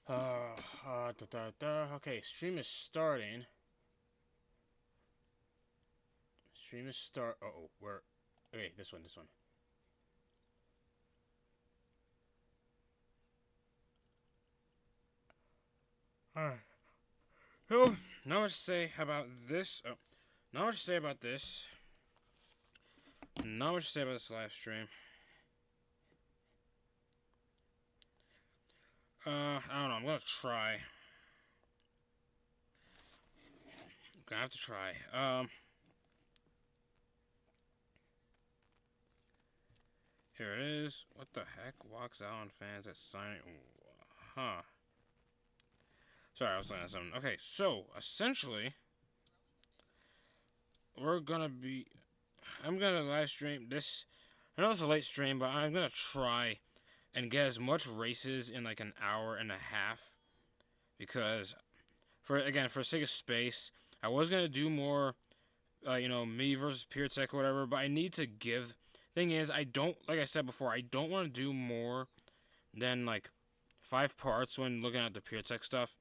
Okay, stream is starting. Stream is start. Oh, where? Okay, this one. Alright. So, not much to say about this. Not much to say about this. Not much to say about this live stream. I don't know. I'm gonna try. I'm gonna have to try. Here it is. What the heck? Walks out on fans that sign. Huh. Sorry, I was looking at something. Okay, so essentially, we're gonna be. I'm gonna live stream this. I know it's a late stream, but I'm gonna try and get as much races in like an hour and a half, because for sake of space, I was gonna do more, me versus PureTech or whatever. But I need to give. Thing is, I don't, like I said before, I don't want to do more than like 5 parts when looking at the PureTech stuff.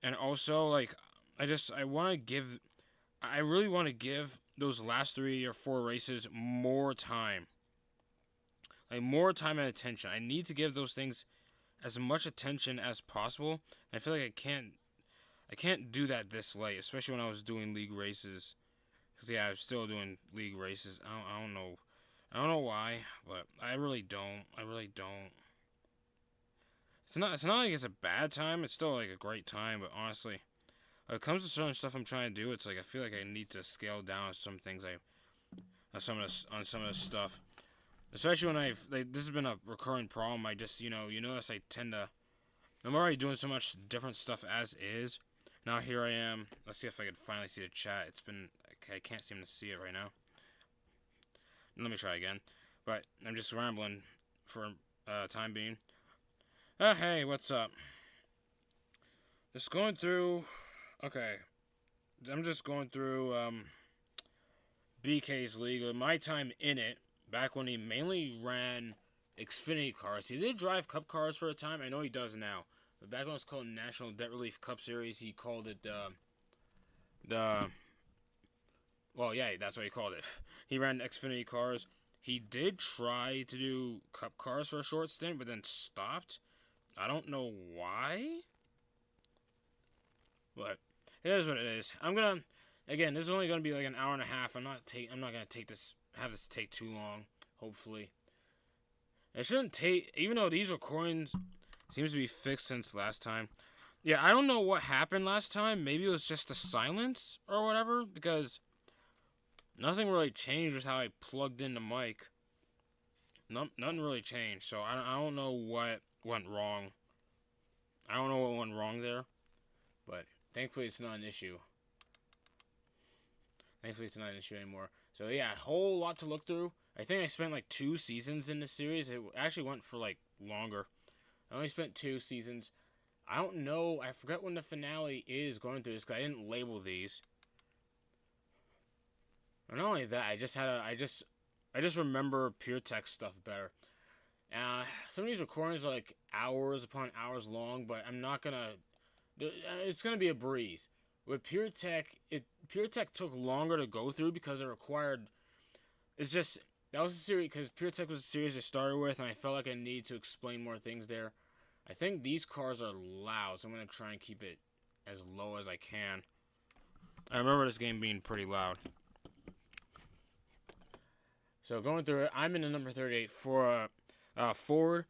And also, like, I really want to give those last 3 or 4 races more time. Like, more time and attention. I need to give those things as much attention as possible. And I feel like I can't do that this late, especially when I was doing league races. Because, yeah, I'm still doing league races. I don't know. I don't know why, but I really don't. It's not like it's a bad time. It's still like a great time, but honestly, when it comes to certain stuff I'm trying to do, it's like I feel like I need to scale down some things on some of this stuff. Especially when this has been a recurring problem. I just, you notice I tend to. I'm already doing so much different stuff as is. Now here I am. Let's see if I can finally see the chat. I can't seem to see it right now. Let me try again. But I'm just rambling for time being. Hey, what's up? Just going through. Okay. I'm just going through BK's league. My time in it, back when he mainly ran Xfinity cars. He did drive Cup cars for a time. I know he does now. But back when it was called National Debt Relief Cup Series, he called it well, yeah, that's what he called it. He ran Xfinity cars. He did try to do Cup cars for a short stint, but then stopped. I don't know why. But it is what it is. Again, this is only gonna be like an hour and a half. I'm not gonna have this take too long. Hopefully, it shouldn't take. Even though these recordings seems to be fixed since last time. Yeah, I don't know what happened last time. Maybe it was just the silence or whatever, because nothing really changed with how I plugged in the mic. Nothing really changed, so I don't know what went wrong. I don't know what went wrong there, but thankfully it's not an issue. Thankfully it's not an issue anymore. So yeah, a whole lot to look through. I think I spent like 2 seasons in this series. It actually went for like longer. I only spent 2 seasons. I don't know. I forgot when the finale is going through this because I didn't label these. And not only that, I just remember PureTech stuff better. Some of these recordings are like hours upon hours long, but I'm not gonna. It's gonna be a breeze. With PureTech, PureTech took longer to go through because it required. It's just that was a series because PureTech was a series I started with, and I felt like I needed to explain more things there. I think these cars are loud, so I'm gonna try and keep it as low as I can. I remember this game being pretty loud. So going through it, I'm in the number 38 for Ford,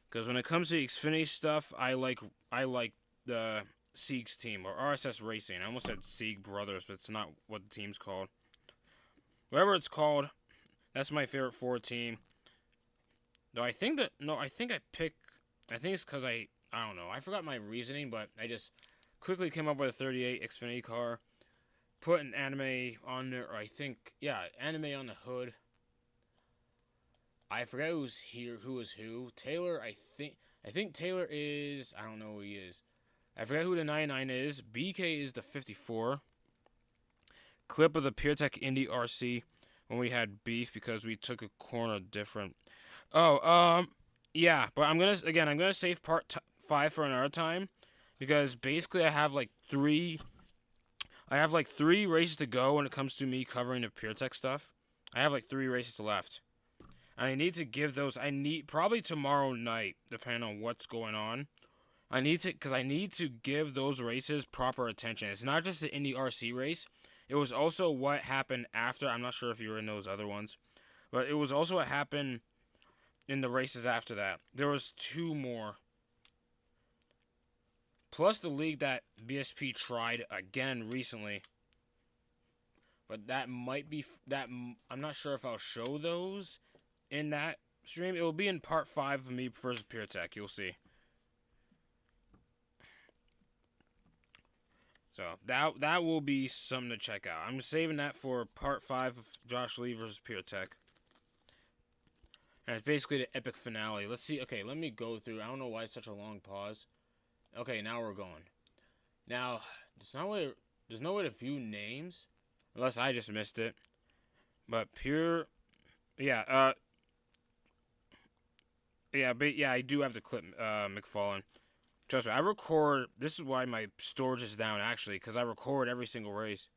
because when it comes to Xfinity stuff, I like the Sieg's team, or RSS Racing. I almost said Sieg Brothers, but it's not what the team's called. Whatever it's called, that's my favorite Ford team. Though I think it's because I don't know. I forgot my reasoning, but I just quickly came up with a 38 Xfinity car. Put an anime on there, or anime on the hood. I forget who was who. Taylor, I think Taylor is, I don't know who he is. I forget who the 99 is. BK is the 54. Clip of the PureTech Indy RC when we had beef because we took a corner different. Yeah, but I'm gonna save 5 for another time, because basically I have like three races to go when it comes to me covering the PureTech stuff. I have like 3 races left. And I need to give those, probably tomorrow night, depending on what's going on. I need to give those races proper attention. It's not just the Indy RC race. It was also what happened after. I'm not sure if you were in those other ones. But it was also what happened in the races after that. There was 2 more. Plus the league that BSP tried again recently. But that might be, I'm not sure if I'll show those in that stream. It will be in part 5 of me versus PureTech. You'll see. So that will be something to check out. I'm saving that for part 5 of Josh Lee versus PureTech. And it's basically the epic finale. Let's see. Okay, let me go through. I don't know why it's such a long pause. Okay, now we're going. Now, there's no way to view names. Unless I just missed it. But yeah, I do have to clip McFarlane. Trust me, I record. This is why my storage is down, actually, because I record every single race.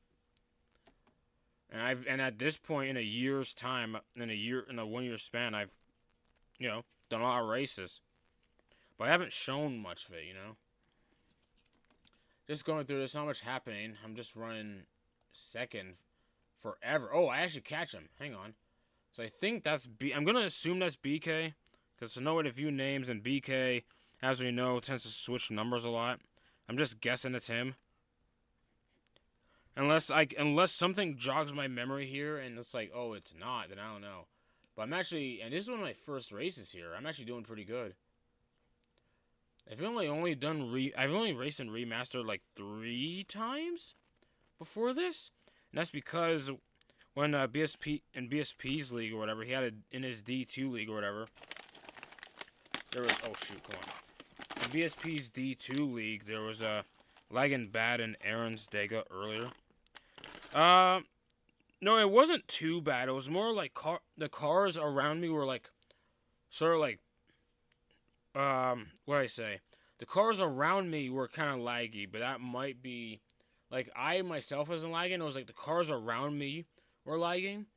And at this point in a year's time, in a 1 year span, I've, done a lot of races. But I haven't shown much of it, Just going through, there's not much happening. I'm just running second forever. Oh, I actually catch him. Hang on. So I think that's I'm going to assume that's BK. Because there's no way to view names, and BK, as we know, tends to switch numbers a lot. I'm just guessing it's him. Unless something jogs my memory here, and it's like, oh, it's not, then I don't know. But I'm actually, and this is one of my first races here. I'm actually doing pretty good. I've only raced in remaster like 3 times before this, and that's because when BSP's league or whatever, he had it in his D2 league or whatever. There was in BSP's D2 league, there was a lagging bad in Aaron's Dega earlier. No, it wasn't too bad. It was more like the cars around me were like, sort of like, what do I say? The cars around me were kind of laggy, but that might be, like, I myself wasn't lagging. It was like the cars around me were lagging,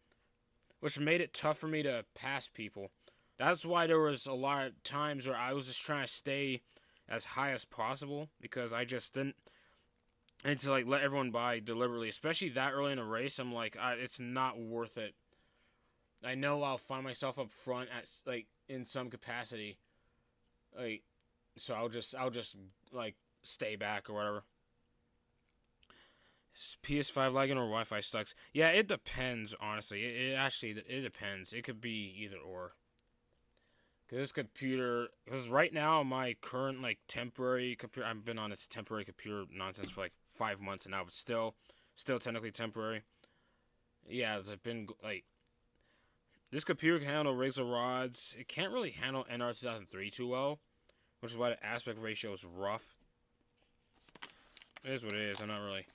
which made it tough for me to pass people. That's why there was a lot of times where I was just trying to stay as high as possible, because I just didn't, and to like let everyone by deliberately, especially that early in a race. I'm like, it's not worth it. I know I'll find myself up front at like in some capacity, like, so I'll just like stay back or whatever. Is PS5 lagging or Wi-Fi sucks? Yeah, it depends. Honestly, it actually depends. It could be either or. This computer, because right now my current like temporary computer, I've been on this temporary computer nonsense for like 5 months now, but still technically temporary. Yeah, it's been like, this computer can handle razor rods. It can't really handle NR 2003 too well, which is why the aspect ratio is rough. It is what it is. I don't really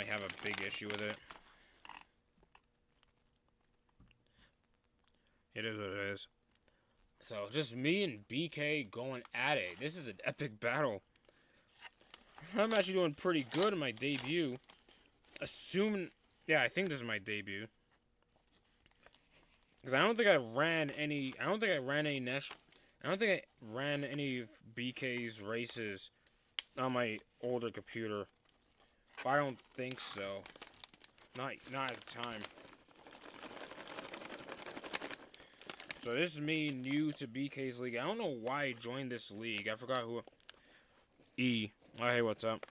have a big issue with it. It is what it is. So, just me and BK going at it. This is an epic battle. I'm actually doing pretty good in my debut. Assuming... Yeah, I think this is my debut. Because I don't think I ran any... I don't think I ran any of BK's races on my older computer. But I don't think so. Not at the time. So this is me, new to BK's league. I don't know why I joined this league. I forgot who. Oh, hey, what's up?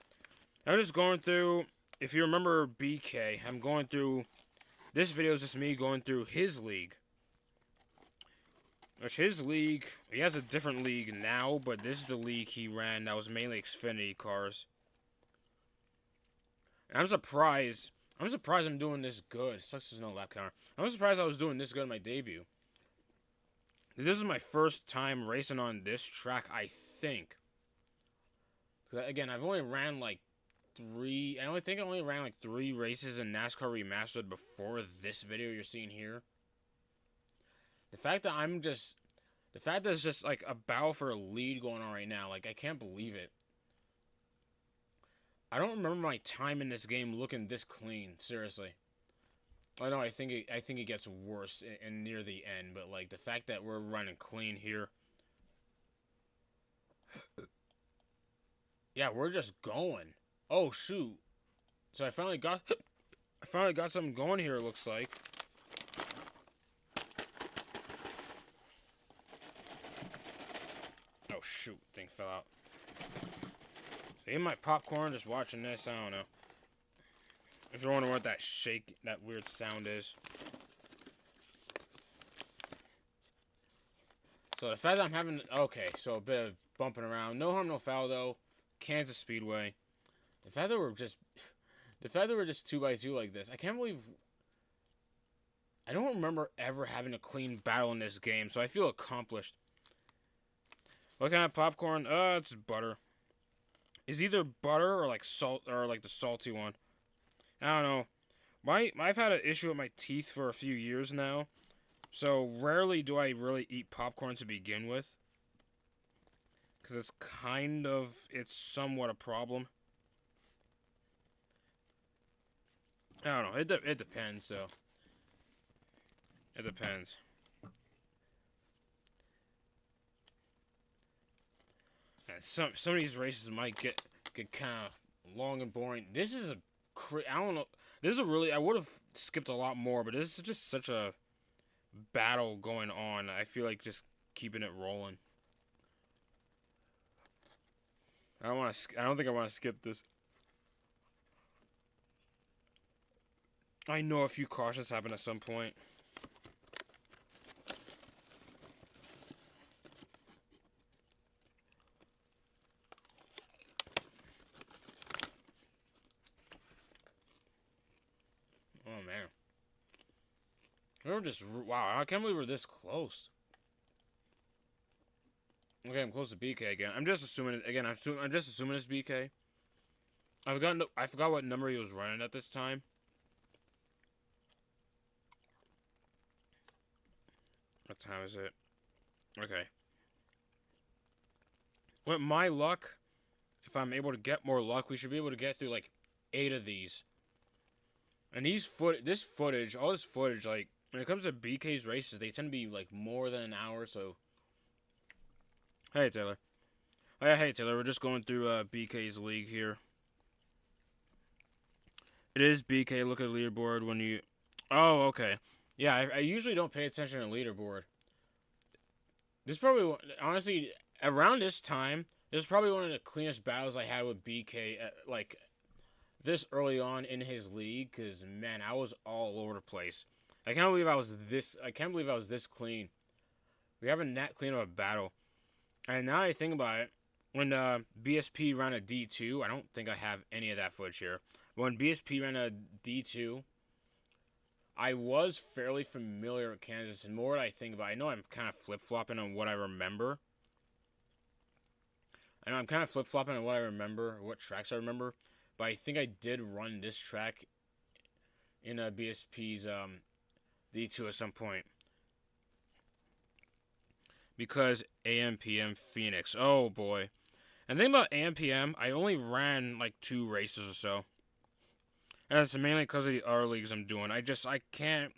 I'm just going through. If you remember BK, I'm going through. This video is just me going through his league. Which his league, he has a different league now, but this is the league he ran that was mainly Xfinity cars. And I'm surprised I'm doing this good. It sucks there's no lap counter. I'm surprised I was doing this good in my debut. This is my first time racing on this track, I think. Again, I've only ran like 3... I think I only ran like 3 races in NASCAR Remastered before this video you're seeing here. The fact that I'm just The fact that there's just like a battle for a lead going on right now, like I can't believe it. I don't remember my time in this game looking this clean. Seriously. I know. I think it gets worse in near the end, but like the fact that we're running clean here. Yeah, we're just going. Oh shoot! So I finally got something going here. It looks like. Oh shoot! Thing fell out. So eating my popcorn, just watching this. I don't know. If you're wondering what that weird sound is. So the fact that I'm having, okay, so a bit of bumping around. No harm, no foul though. Kansas Speedway. The fact that we're just 2x2 like this. I can't believe, I don't remember ever having a clean battle in this game. So I feel accomplished. What kind of popcorn? It's butter. It's either butter or like salt, or like the salty one. I don't know. I've had an issue with my teeth for a few years now, so rarely do I really eat popcorn to begin with, because it's somewhat a problem. I don't know. It depends though. It depends. And some of these races might get kind of long and boring. This is I don't know. This is I would have skipped a lot more, but this is just such a battle going on. I feel like just keeping it rolling. I don't think I want to skip this. I know a few cautions happen at some point. Oh man. Wow, I can't believe we're this close. Okay, I'm close to BK again. I'm just assuming it again. I'm just assuming it's BK. I forgot what number he was running at this time. What time is it? Okay. With my luck, if I'm able to get more luck, we should be able to get through like 8 of these. And all this footage, like when it comes to BK's races, they tend to be like more than an hour. So, hey Taylor. Oh, yeah, hey Taylor. We're just going through BK's league here. It is BK. Look at the leaderboard when you. Oh, okay. Yeah, I usually don't pay attention to the leaderboard. This probably, honestly, around this time, this is probably one of the cleanest battles I had with BK, like, this early on in his league, because, man, I was all over the place. I can't believe I was this clean. We haven't that clean of a battle. And now that I think about it, when BSP ran a D2, I don't think I have any of that footage here. But when BSP ran a D2, I was fairly familiar with Kansas, and more that I think about it, I know I'm kind of flip-flopping on what I remember. What tracks I remember, but I think I did run this track in a BSP's D2 at some point. Because AM/PM Phoenix, oh boy. And the thing about AM/PM, I only ran like 2 races or so. And it's mainly because of the other leagues I'm doing. I can't,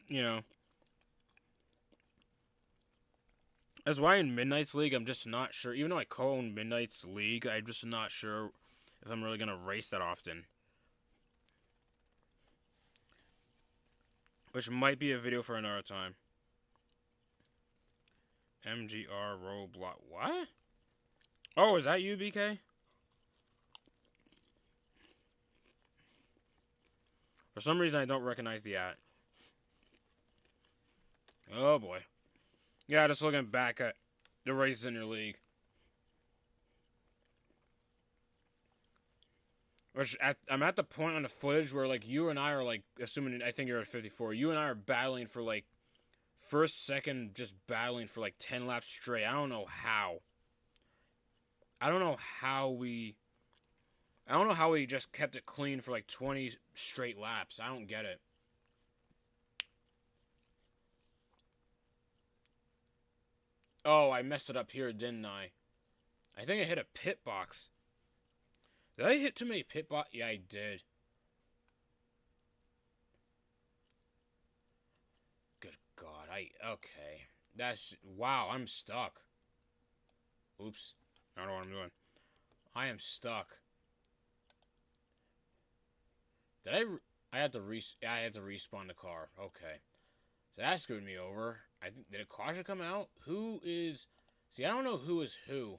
That's why in Midnight's League, I'm just not sure. Even though I co-own Midnight's League, I'm just not sure if I'm really going to race that often. Which might be a video for another time. MGR Roblox. What? Oh, is that you, BK? For some reason, I don't recognize the ad. Oh, boy. Yeah, just looking back at the races in your league. I'm at the point on the footage where, like, you and I are, like, assuming, I think you're at 54. You and I are battling for, like, first, second, just battling for, like, 10 laps straight. I don't know how. I don't know how we just kept it clean for, like, 20 straight laps. I don't get it. Oh, I messed it up here, didn't I? I think I hit a pit box. Did I hit too many pit box? Yeah, I did. Good God, okay. Wow, I'm stuck. Oops. I don't know what I'm doing. I am stuck. I had to respawn the car. Okay. So that screwed me over. Did a caution come out? Who is... See, I don't know who is who.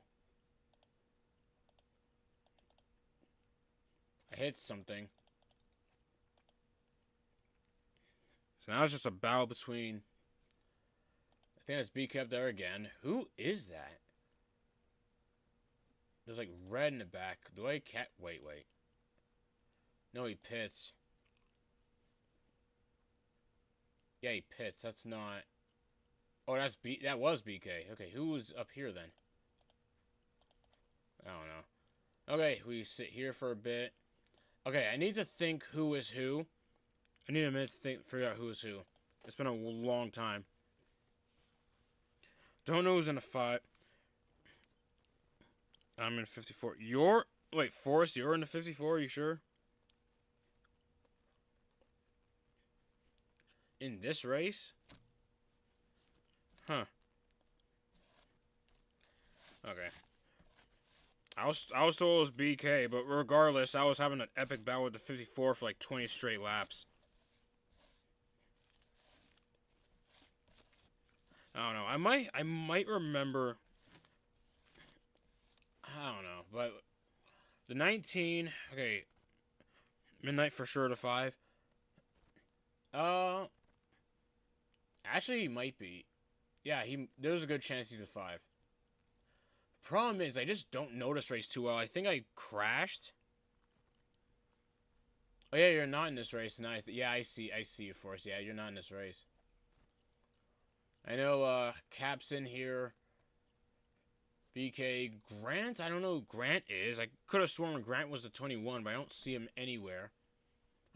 I hit something. So now it's just a battle between... I think that's BK up there again. Who is that? There's like red in the back. Do I cat... Wait. No, he pits. Yeah, he pits. That's not... Oh, that was BK. Okay, who was up here then? I don't know. Okay, we sit here for a bit. Okay, I need to think who is who. I need a minute to figure out who is who. It's been a long time. Don't know who's in a fight. I'm in 54. Wait, Forrest, you're in the 54? Are you sure? In this race? Huh. Okay. I was told it was BK, but regardless, I was having an epic battle with the 54 for like 20 straight laps. I don't know. I might remember. I don't know, but the 19. Okay, Midnight for sure to 5. Actually, he might be. Yeah, there's a good chance he's a 5. Problem is, I just don't know this race too well. I think I crashed. Oh yeah, you're not in this race. Now yeah, I see you, Force. Yeah, you're not in this race. I know Cap's in here. BK Grant. I don't know who Grant is. I could have sworn Grant was the 21, but I don't see him anywhere.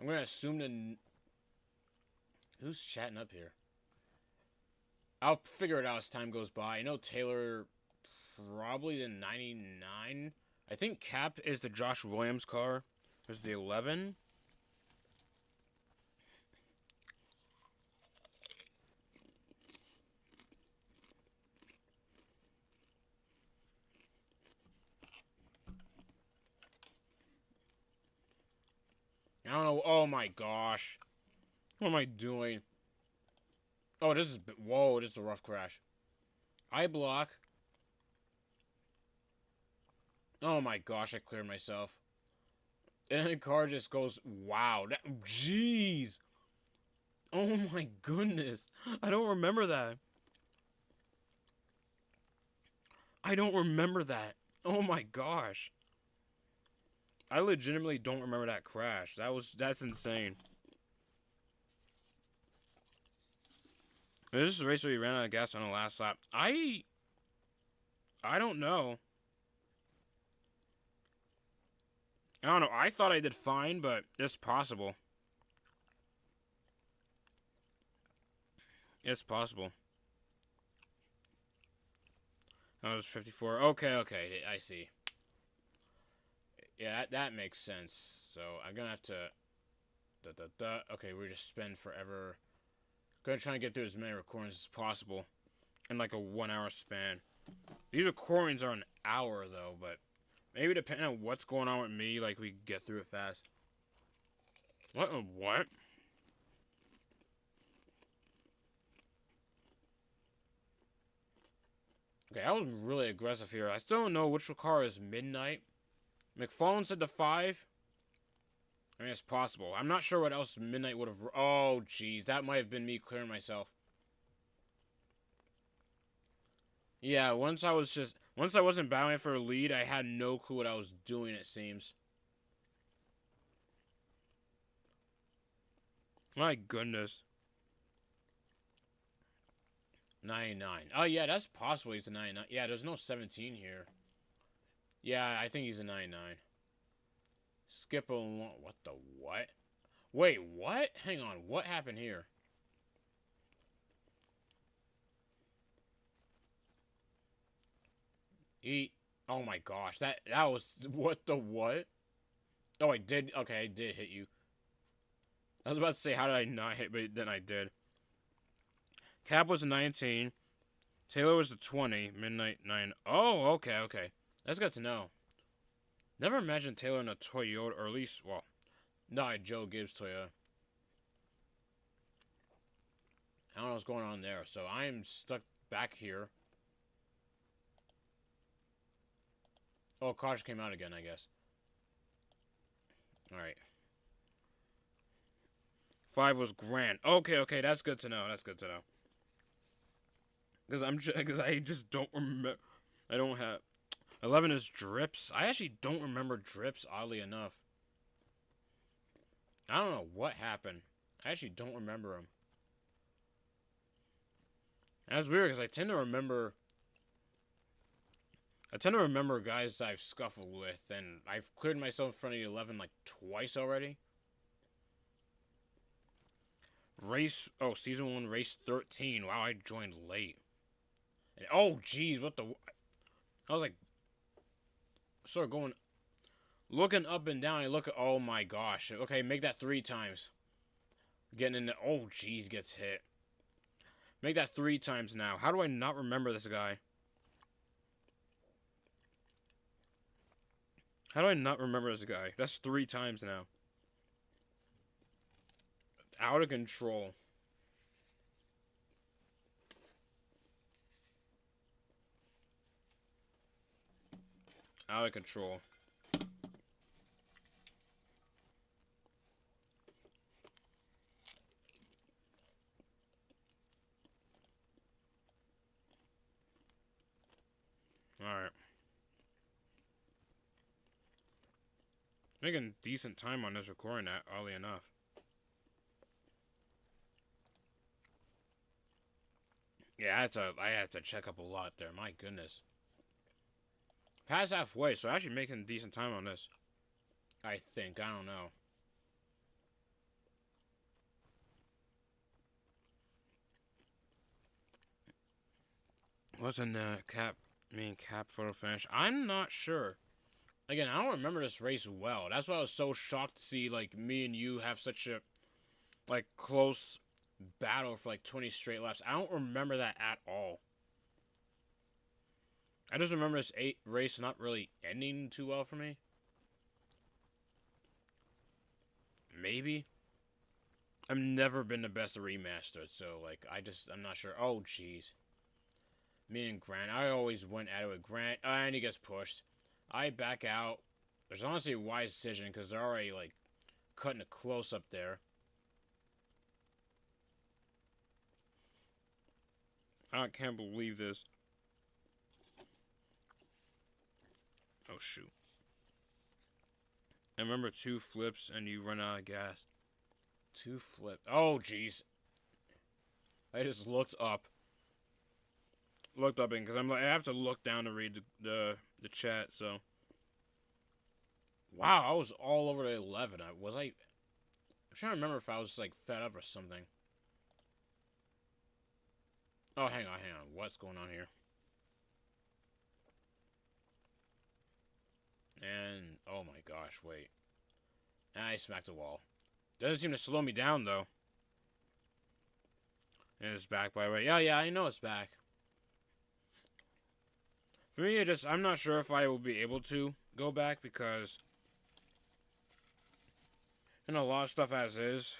I'm gonna assume who's chatting up here? I'll figure it out as time goes by. I know Taylor, probably the 99. I think Cap is the Josh Williams car. There's the 11. I don't know. Oh my gosh. What am I doing? Oh, whoa, this is a rough crash. I block. Oh my gosh, I cleared myself. And the car just goes, wow. Jeez. Oh my goodness. I don't remember that. Oh my gosh. I legitimately don't remember that crash. That's insane. This is a race where you ran out of gas on the last lap. I don't know. I don't know. I thought I did fine, but it's possible. It's possible. That was 54. Okay. I see. Yeah, that makes sense. So I'm gonna have to... Okay, we're just spend forever. Gonna try and get through as many recordings as possible in like a 1 hour span. These recordings are an hour though, but maybe depending on what's going on with me, like we get through it fast. What? Okay, I was really aggressive here. I still don't know which car is Midnight. McFarlane said the 5. I mean, it's possible. I'm not sure what else Midnight would have... Oh, jeez. That might have been me clearing myself. Yeah, once I wasn't battling for a lead, I had no clue what I was doing, it seems. My goodness. 99. Oh, yeah, that's possible he's a 99. Yeah, there's no 17 here. Yeah, I think he's a 99. Skip along. What the what? Wait, what? Hang on. What happened here? Eat. Oh my gosh, that was what the what? Oh, I did. Okay, I did hit you. I was about to say, how did I not hit? But then I did. Cap was a 19. Taylor was a 20. Midnight 9. Oh, okay, okay. That's good to know. Never imagined Taylor in a Toyota, or at least, well, not a Joe Gibbs Toyota. I don't know what's going on there. So I am stuck back here. Oh, caution came out again, I guess. Alright. 5 was Grant. Okay, okay, that's good to know. That's good to know. Because I just don't remember. I don't have. 11 is Drips. I actually don't remember Drips, oddly enough. I don't know what happened. I actually don't remember him. That's weird because I tend to remember guys that I've scuffled with, and I've cleared myself in front of the 11 like twice already. Season 1, race 13. Wow, I joined late. And, oh, jeez, what the... I was like, sort of going, looking up and down, I look at, oh my gosh. Okay, make that 3 times. Getting in the, oh, jeez, gets hit. Make that 3 times now. How do I not remember this guy? How do I not remember this guy? That's 3 times now. Out of control. Out of control. Alright. Making decent time on this recording, oddly enough. Yeah, I had to check up a lot there. My goodness. Past halfway, so actually making decent time on this. I think. I don't know. Wasn't cap photo finish? I'm not sure. Again, I don't remember this race well. That's why I was so shocked to see like me and you have such a like close battle for like 20 straight laps. I don't remember that at all. I just remember this race not really ending too well for me. Maybe. I've never been the best at remastered, so like I'm not sure. Oh jeez. Me and Grant, I always went at it with Grant, and he gets pushed. I back out. There's honestly a wise decision because they're already like cutting it close up there. I can't believe this. Oh shoot. I remember 2 flips and you run out of gas. 2 flips. Oh jeez. I just looked up. Because I'm like I have to look down to read the chat. So. Wow, I was all over the 11. I'm trying to remember if I was like fed up or something. Oh, hang on. What's going on here? And oh my gosh, wait. And I smacked the wall. Doesn't seem to slow me down though. And it's back by the way. Yeah, I know it's back. For me, I'm not sure if I will be able to go back because a lot of stuff as is.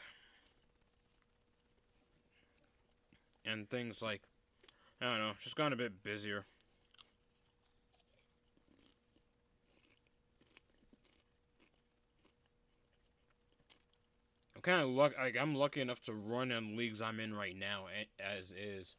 And things like, I don't know, just gotten a bit busier. I'm kind of I'm lucky enough to run in leagues I'm in right now as is.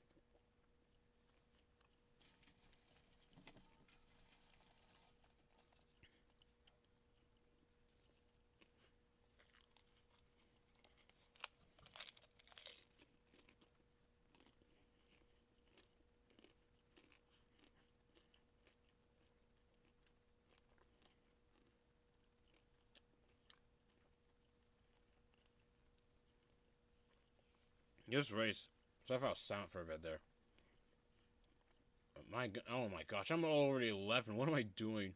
This race, so I felt sound for a bit there. Oh my gosh, I'm already 11. What am I doing?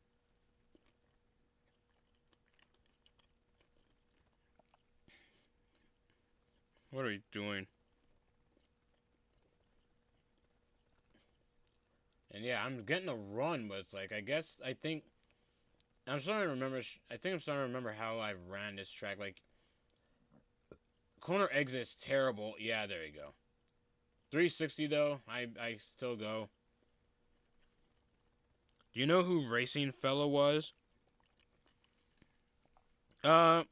What are we doing? And yeah, I'm getting a run, but it's like, I think, I'm starting to remember, I think I'm starting to remember how I ran this track. Like, corner exit's terrible. Yeah, there you go. 360 though, I still go. Do you know who Racing Fella was? I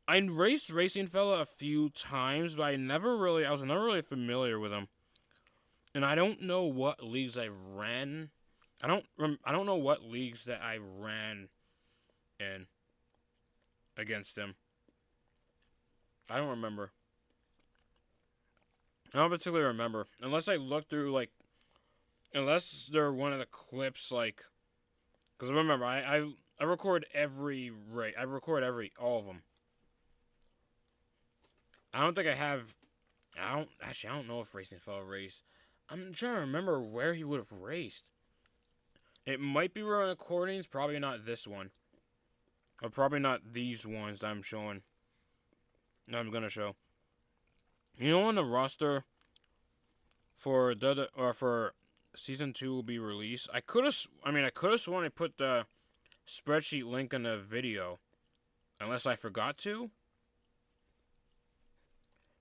raced Racing Fella a few times, but I was never really familiar with him. And I don't know what leagues I ran. I don't know what leagues that I ran in against him. I don't remember. I don't particularly remember. Unless I look through, like, unless they're one of the clips, like, because remember, I record every race. I record all of them. I don't think I have, I don't know if Racing Fella raced. I'm trying to remember where he would have raced. It might be run recordings, probably not this one. Or probably not these ones that I'm showing. No, I'm gonna show. You know, on the roster for for season 2 will be released. I could have sworn I put the spreadsheet link in the video, unless I forgot to.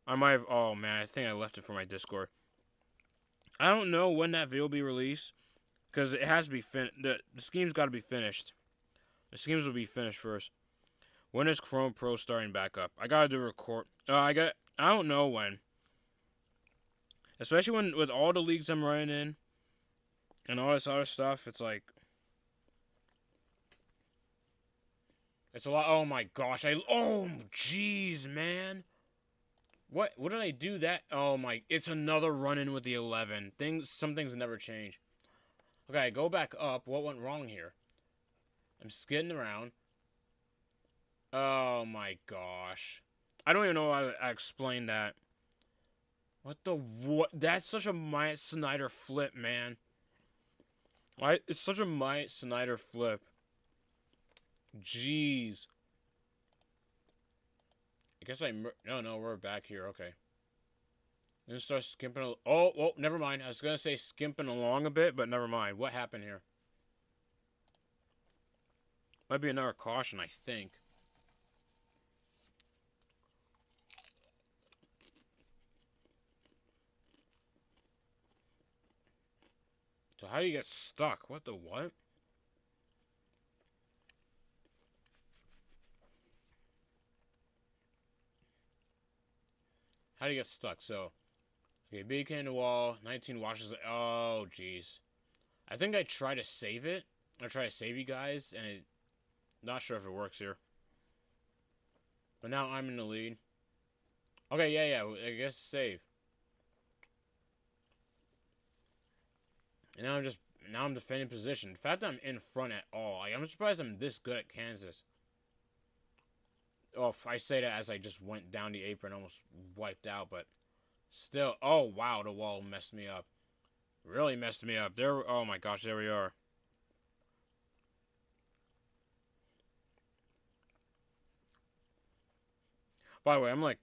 I might have. Oh man, I think I left it for my Discord. I don't know when that video will be released, because it has to be the scheme's got to be finished. The schemes will be finished first. When is Chrome Pro starting back up? I gotta do record. I don't know when. Especially when with all the leagues I'm running in, and all this other stuff, it's like, it's a lot. Oh my gosh! Oh jeez, man. What did I do that? Oh my! It's another run-in with the 11. Some things never change. Okay, go back up. What went wrong here? I'm skidding around. Oh my gosh. I don't even know how to explain that. What? That's such a Myatt Snyder flip, man. Why? It's such a Myatt Snyder flip. Jeez. I guess no, we're back here. Okay. Then start skimping. Oh, never mind. I was gonna say skimping along a bit, but never mind. What happened here? Might be another caution, I think. So how do you get stuck? What the what? How do you get stuck? So, okay, beacon the wall, 19 washes. Oh, jeez. I think I try to save it. I try to save you guys, and not sure if it works here. But now I'm in the lead. Okay, yeah. I guess save. And now I'm defending position. The fact that I'm in front at all, I'm surprised I'm this good at Kansas. Oh, I say that as I just went down the apron, almost wiped out, but still. Oh wow, the wall messed me up. Really messed me up. Oh my gosh, there we are. By the way, I'm like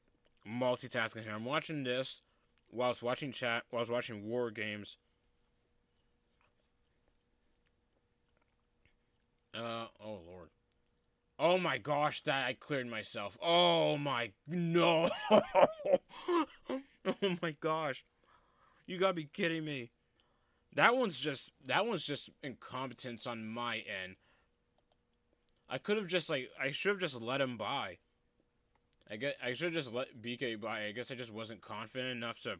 multitasking here. I'm watching this while I was watching chat, while I was watching War Games. Oh lord. Oh my gosh, that I cleared myself. Oh my no. Oh my gosh. You gotta be kidding me. That one's just incompetence on my end. I should have just let him by. I should have just let BK by. I guess I just wasn't confident enough to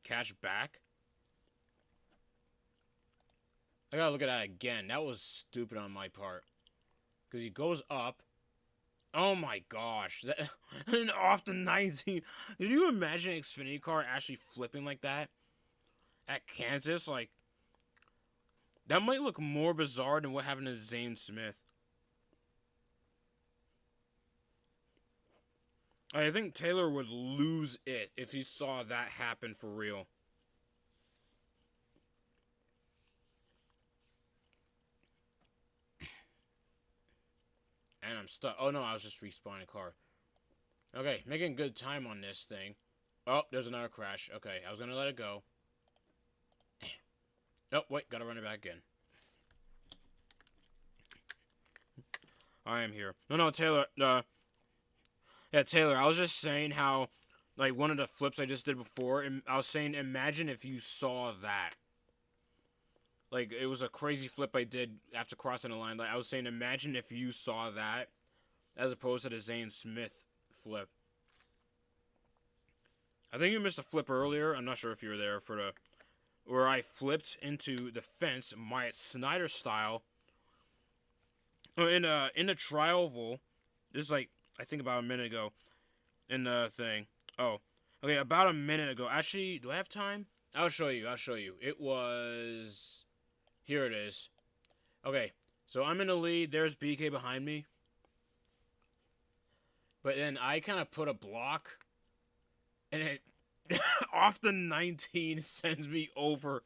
catch back. I gotta look at that again. That was stupid on my part. Because he goes up. Oh my gosh. And off the 19. Did you imagine an Xfinity car actually flipping like that? At Kansas? Like, that might look more bizarre than what happened to Zane Smith. I think Taylor would lose it if he saw that happen for real. And I'm stuck. Oh, no, I was just respawning a car. Okay, making good time on this thing. Oh, there's another crash. Okay, I was going to let it go. Oh, wait, gotta run it back in. I am here. No, Taylor, yeah, Taylor, I was just saying how, like, one of the flips I just did before, and I was saying, imagine if you saw that. Like, it was a crazy flip I did after crossing the line. Like, I was saying, imagine if you saw that, as opposed to the Zane Smith flip. I think you missed a flip earlier. I'm not sure if you were there for the... where I flipped into the fence, my Snyder style. In the tri-oval, this is like, I think about a minute ago, in the thing. Oh, okay, about a minute ago. Actually, do I have time? I'll show you. It was... here it is. Okay, so I'm in the lead. There's BK behind me. But then I kind of put a block, and it... off the 19 sends me over.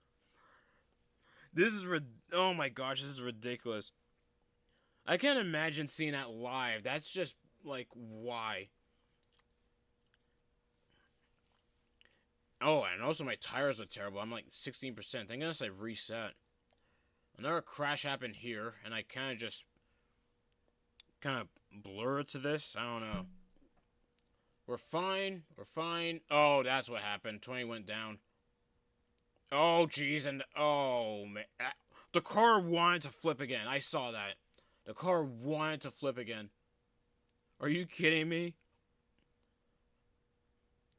This is oh my gosh, this is ridiculous. I can't imagine seeing that live. That's just like, why? Oh, and also my tires are terrible. I'm like 16%. Thank goodness I've reset. Another crash happened here, and I kind of blur to this. I don't know. We're fine. Oh, that's what happened. 20 went down. Oh, jeez, and oh, man. The car wanted to flip again. I saw that. The car wanted to flip again. Are you kidding me?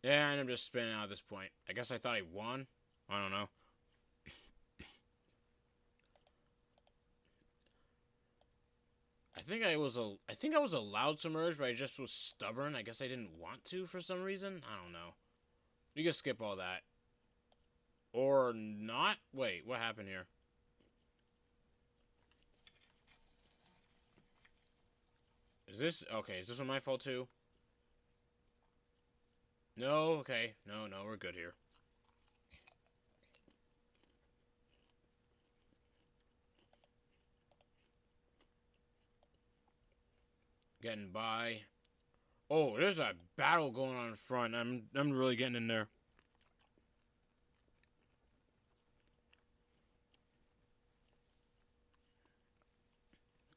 Yeah, and I'm just spinning out at this point. I guess I thought I won. I don't know. I think I was allowed to merge, but I just was stubborn. I guess I didn't want to for some reason. I don't know. You can skip all that. Or not? Wait, what happened here? Is this... okay, is this one my fault too? No, okay. No, we're good here. Getting by. Oh, there's a battle going on in front. I'm really getting in there.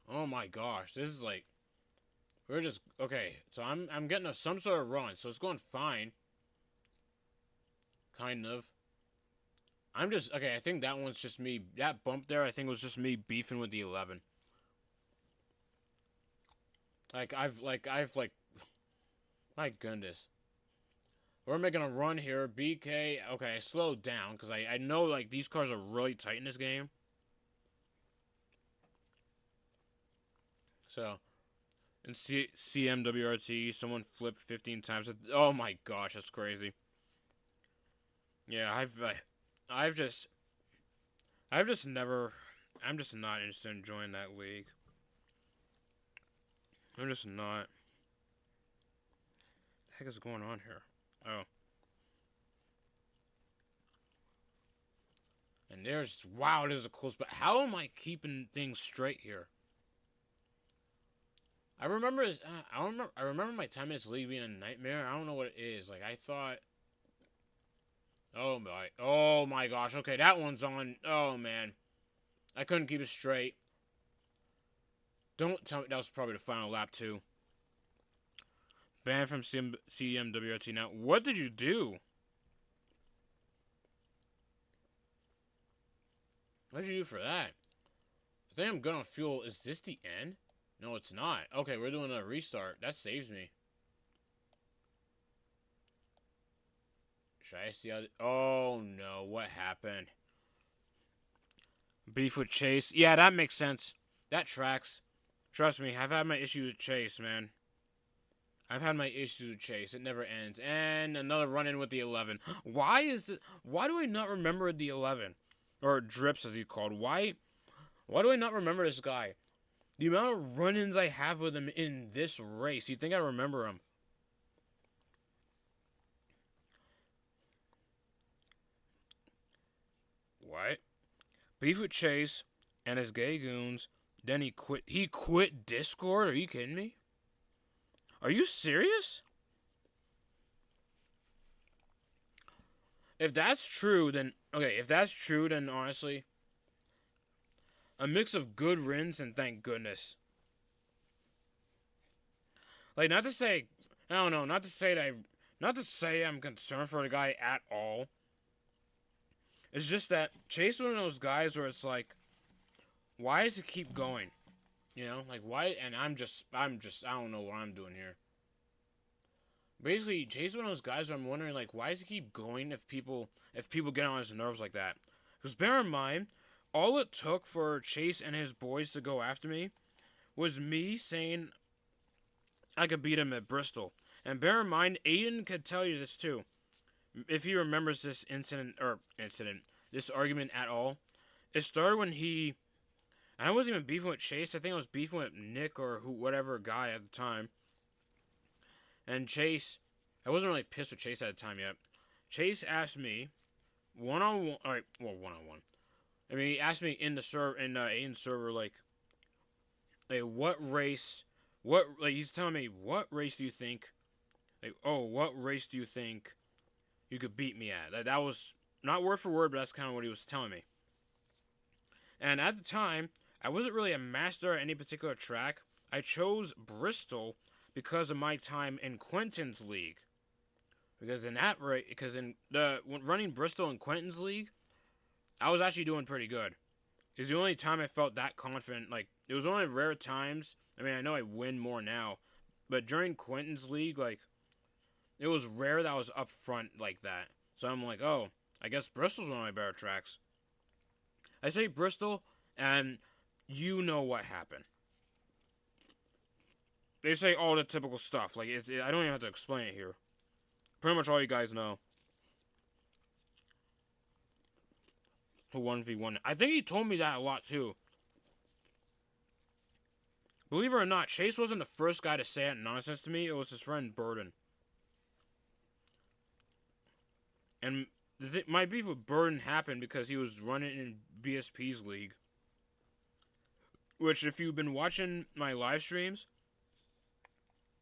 Oh my gosh, this is like... we're just... okay, so I'm getting some sort of run, so it's going fine. Kind of. I'm just... okay, I think that one's just me... that bump there, I think was just me beefing with the 11. I've my goodness. We're making a run here. BK... okay, I slowed down, because I know, like, these cars are really tight in this game. So... in CMWRT, someone flipped 15 times. Oh my gosh, that's crazy. Yeah, I've just never... I'm just not interested in joining that league. I'm just not. What the heck is going on here? Oh. And there's... wow, this is a close... but how am I keeping things straight here? I remember my time in this league being a nightmare. I don't know what it is. Like, I thought... oh my gosh. Okay, that one's on. Oh, man. I couldn't keep it straight. Don't tell me that was probably the final lap, too. Banned from CMWRT. Now, what did you do? What did you do for that? I think I'm good on fuel. Is this the end? No, it's not. Okay, we're doing a restart. That saves me. Should I see how... oh, no. What happened? Beef with Chase. Yeah, that makes sense. That tracks. Trust me, I've had my issues with Chase, man. I've had my issues with Chase. It never ends. And another run-in with the 11. Why is this... why do I not remember the 11? Or Drips, as he called. Why do I not remember this guy? The amount of run-ins I have with him in this race, you'd think I remember him. What? Beef with Chase and his gay goons Then he quit. He quit Discord? Are you kidding me? Are you serious? If that's true, then okay. If that's true, then honestly, a mix of good riddance and thank goodness. Like, not to say, I don't know, not to say I'm concerned for the guy at all. It's just that Chase is one of those guys where it's like, why does it keep going? You know, like why? And I don't know what I'm doing here. Basically, Chase is one of those guys where I'm wondering, like, why does he keep going if people get on his nerves like that? Because bear in mind, all it took for Chase and his boys to go after me was me saying I could beat him at Bristol. And bear in mind, Aiden could tell you this too. If he remembers this this argument at all. It started when I wasn't even beefing with Chase. I think I was beefing with Nick or whatever guy at the time. And Chase, I wasn't really pissed with Chase at the time yet. Chase asked me, one-on-one. I mean, he asked me in the server, Aiden's server, like, hey, he's telling me, what race do you think, what race do you think you could beat me at? That was, not word for word, but that's kind of what he was telling me. And at the time, I wasn't really a master at any particular track. I chose Bristol because of my time in Quentin's league. Because in running Bristol in Quentin's league, I was actually doing pretty good. It's the only time I felt that confident. Like, it was only rare times. I mean, I know I win more now, but during Quentin's league, like, it was rare that I was up front like that. So I'm like, oh, I guess Bristol's one of my better tracks. I say Bristol, and you know what happened. They say all the typical stuff. Like, I don't even have to explain it here. Pretty much all you guys know. For 1v1. I think he told me that a lot, too. Believe it or not, Chase wasn't the first guy to say that nonsense to me. It was his friend Burden. And my beef with Burden happened because he was running in BSP's league. Which, if you've been watching my live streams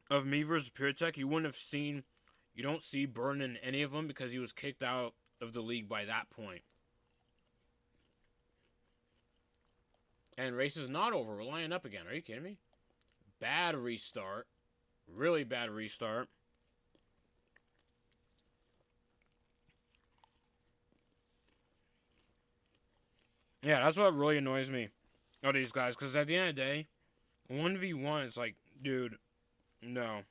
of me versus PureTech, you wouldn't have seen... You don't see Burden in any of them because he was kicked out of the league by that point. And race is not over. We're lining up again. Are you kidding me? Bad restart. Really bad restart. Yeah, that's what really annoys me of these guys. Because at the end of the day, 1v1, it's like, dude, no.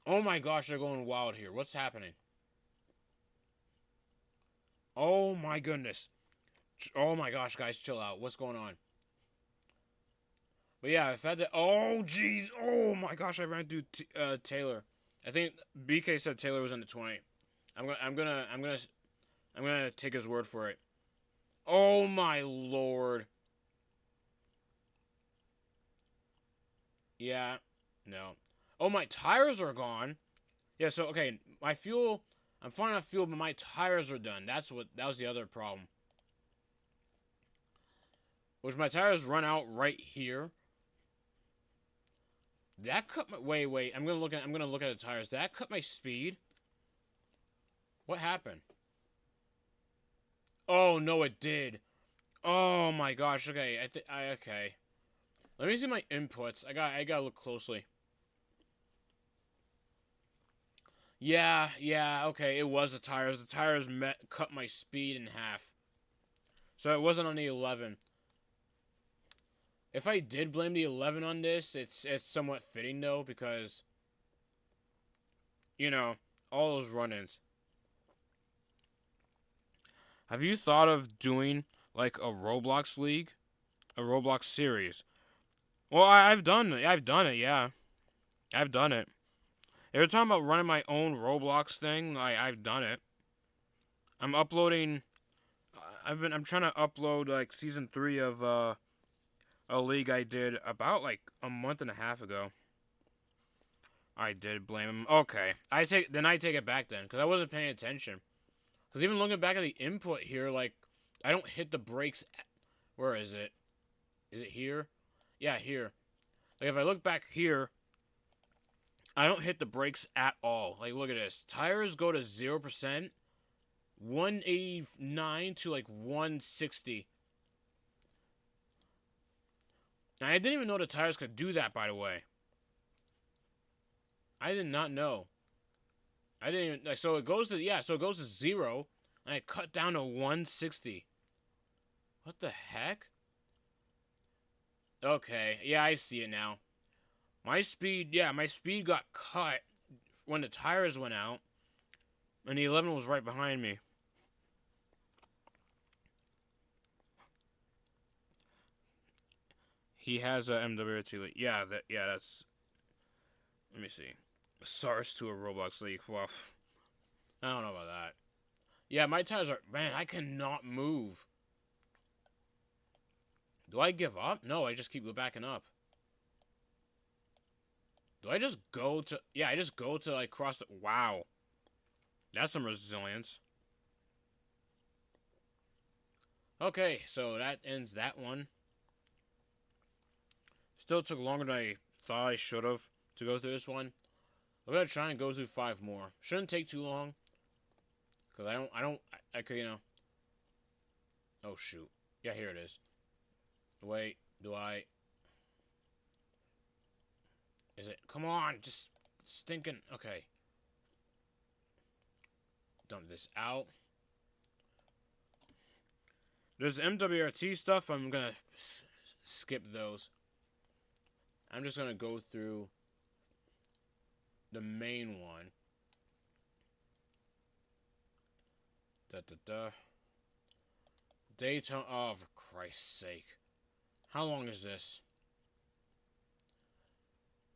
Oh my gosh, they're going wild here. What's happening? Oh my goodness. Oh my gosh, guys, chill out. What's going on? But yeah, if I had to... Oh, jeez. Oh my gosh, I ran through Taylor. I think BK said Taylor was in the 20. I'm gonna take his word for it. Oh my lord. Yeah. No. Oh, my tires are gone. Yeah, so, okay, my fuel... I'm fine on fuel, but my tires are done. That was the other problem. Which my tires run out right here. That cut my... Wait. I'm gonna look at the tires. Did that cut my speed? What happened? Oh, no, it did. Oh, my gosh. Okay, okay. Let me see my inputs. I gotta look closely. Yeah, okay, it was the tires. The tires cut my speed in half. So it wasn't on the 11. If I did blame the 11 on this, it's somewhat fitting, though, because, you know, all those run-ins. Have you thought of doing, like, a Roblox league? A Roblox series? Well, I've done it, yeah. I've done it. If you're talking about running my own Roblox thing, I've done it. I'm uploading... I'm trying to upload, like, Season 3 of, a league I did about, like, a month and a half ago. I did blame him. Okay. I take it back then, because I wasn't paying attention. Because even looking back at the input here, like, I don't hit the brakes. Where is it? Is it here? Yeah, here. Like, if I look back here, I don't hit the brakes at all. Like, look at this. Tires go to 0%, 189 to, like, 160. And I didn't even know the tires could do that, by the way. I did not know. I didn't even... So it goes to... Yeah, so it goes to 0, and I cut down to 160. What the heck? Okay, yeah, I see it now. My speed got cut when the tires went out, and the 11 was right behind me. He has a MWRT. Yeah, that's... Let me see. SARS to a Roblox League. Well, I don't know about that. Yeah, my tires are... Man, I cannot move. Do I give up? No, I just keep backing up. Do I just go to... Yeah, I just go to, like, cross the... Wow. That's some resilience. Okay, so that ends that one. Still took longer than I thought I should have to go through this one. I'm gonna try and go through 5 more. Shouldn't take too long. Because I could, you know... Oh, shoot. Yeah, here it is. Wait, do I... Is it... Come on, just stinking... Okay. Dump this out. There's MWRT stuff. I'm gonna skip those. I'm just gonna go through the main one. Daytona... Oh, for Christ's sake. How long is this?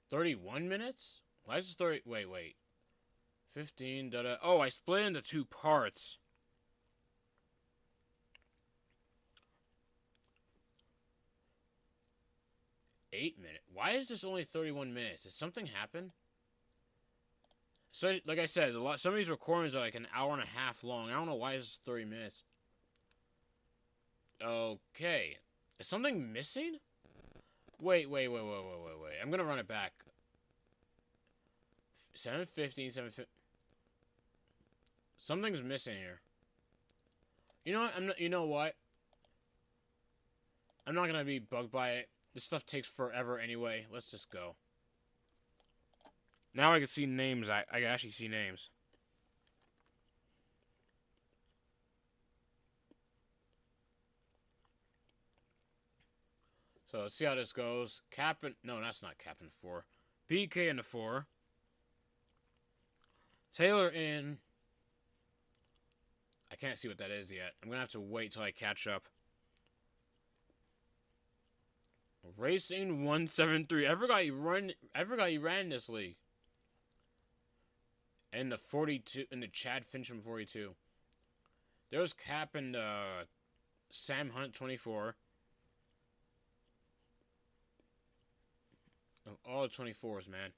31 minutes? Why is this 30... Wait. 15... Oh, I split it into 2 parts. $8 minutes. Why is this only 31 minutes? Did something happen? So, like I said, some of these recordings are like an hour and a half long. I don't know why this is 30 minutes. Okay. Is something missing? Wait. I'm gonna run it back. 7:15, 7:15. Something's missing here. You know what? You know what? I'm not gonna be bugged by it. This stuff takes forever anyway. Let's just go. Now I can see names. I can actually see names. So let's see how this goes. No, that's not Captain 4. PK in the 4. Taylor in... I can't see what that is yet. I'm gonna have to wait till I catch up. Racing 173. I forgot he ran this league. And the 42, and the Chad Fincham 42. There's Cap and Sam Hunt 24. Of all the 24s, man.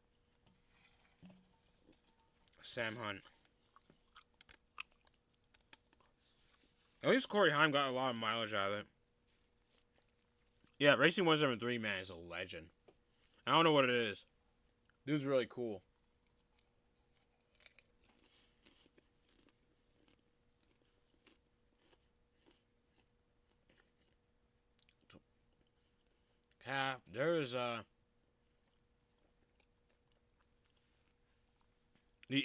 Sam Hunt. At least Corey Heim got a lot of mileage out of it. Yeah, Racing 173, man, is a legend. I don't know what it is. Dude's really cool. Cap, there's the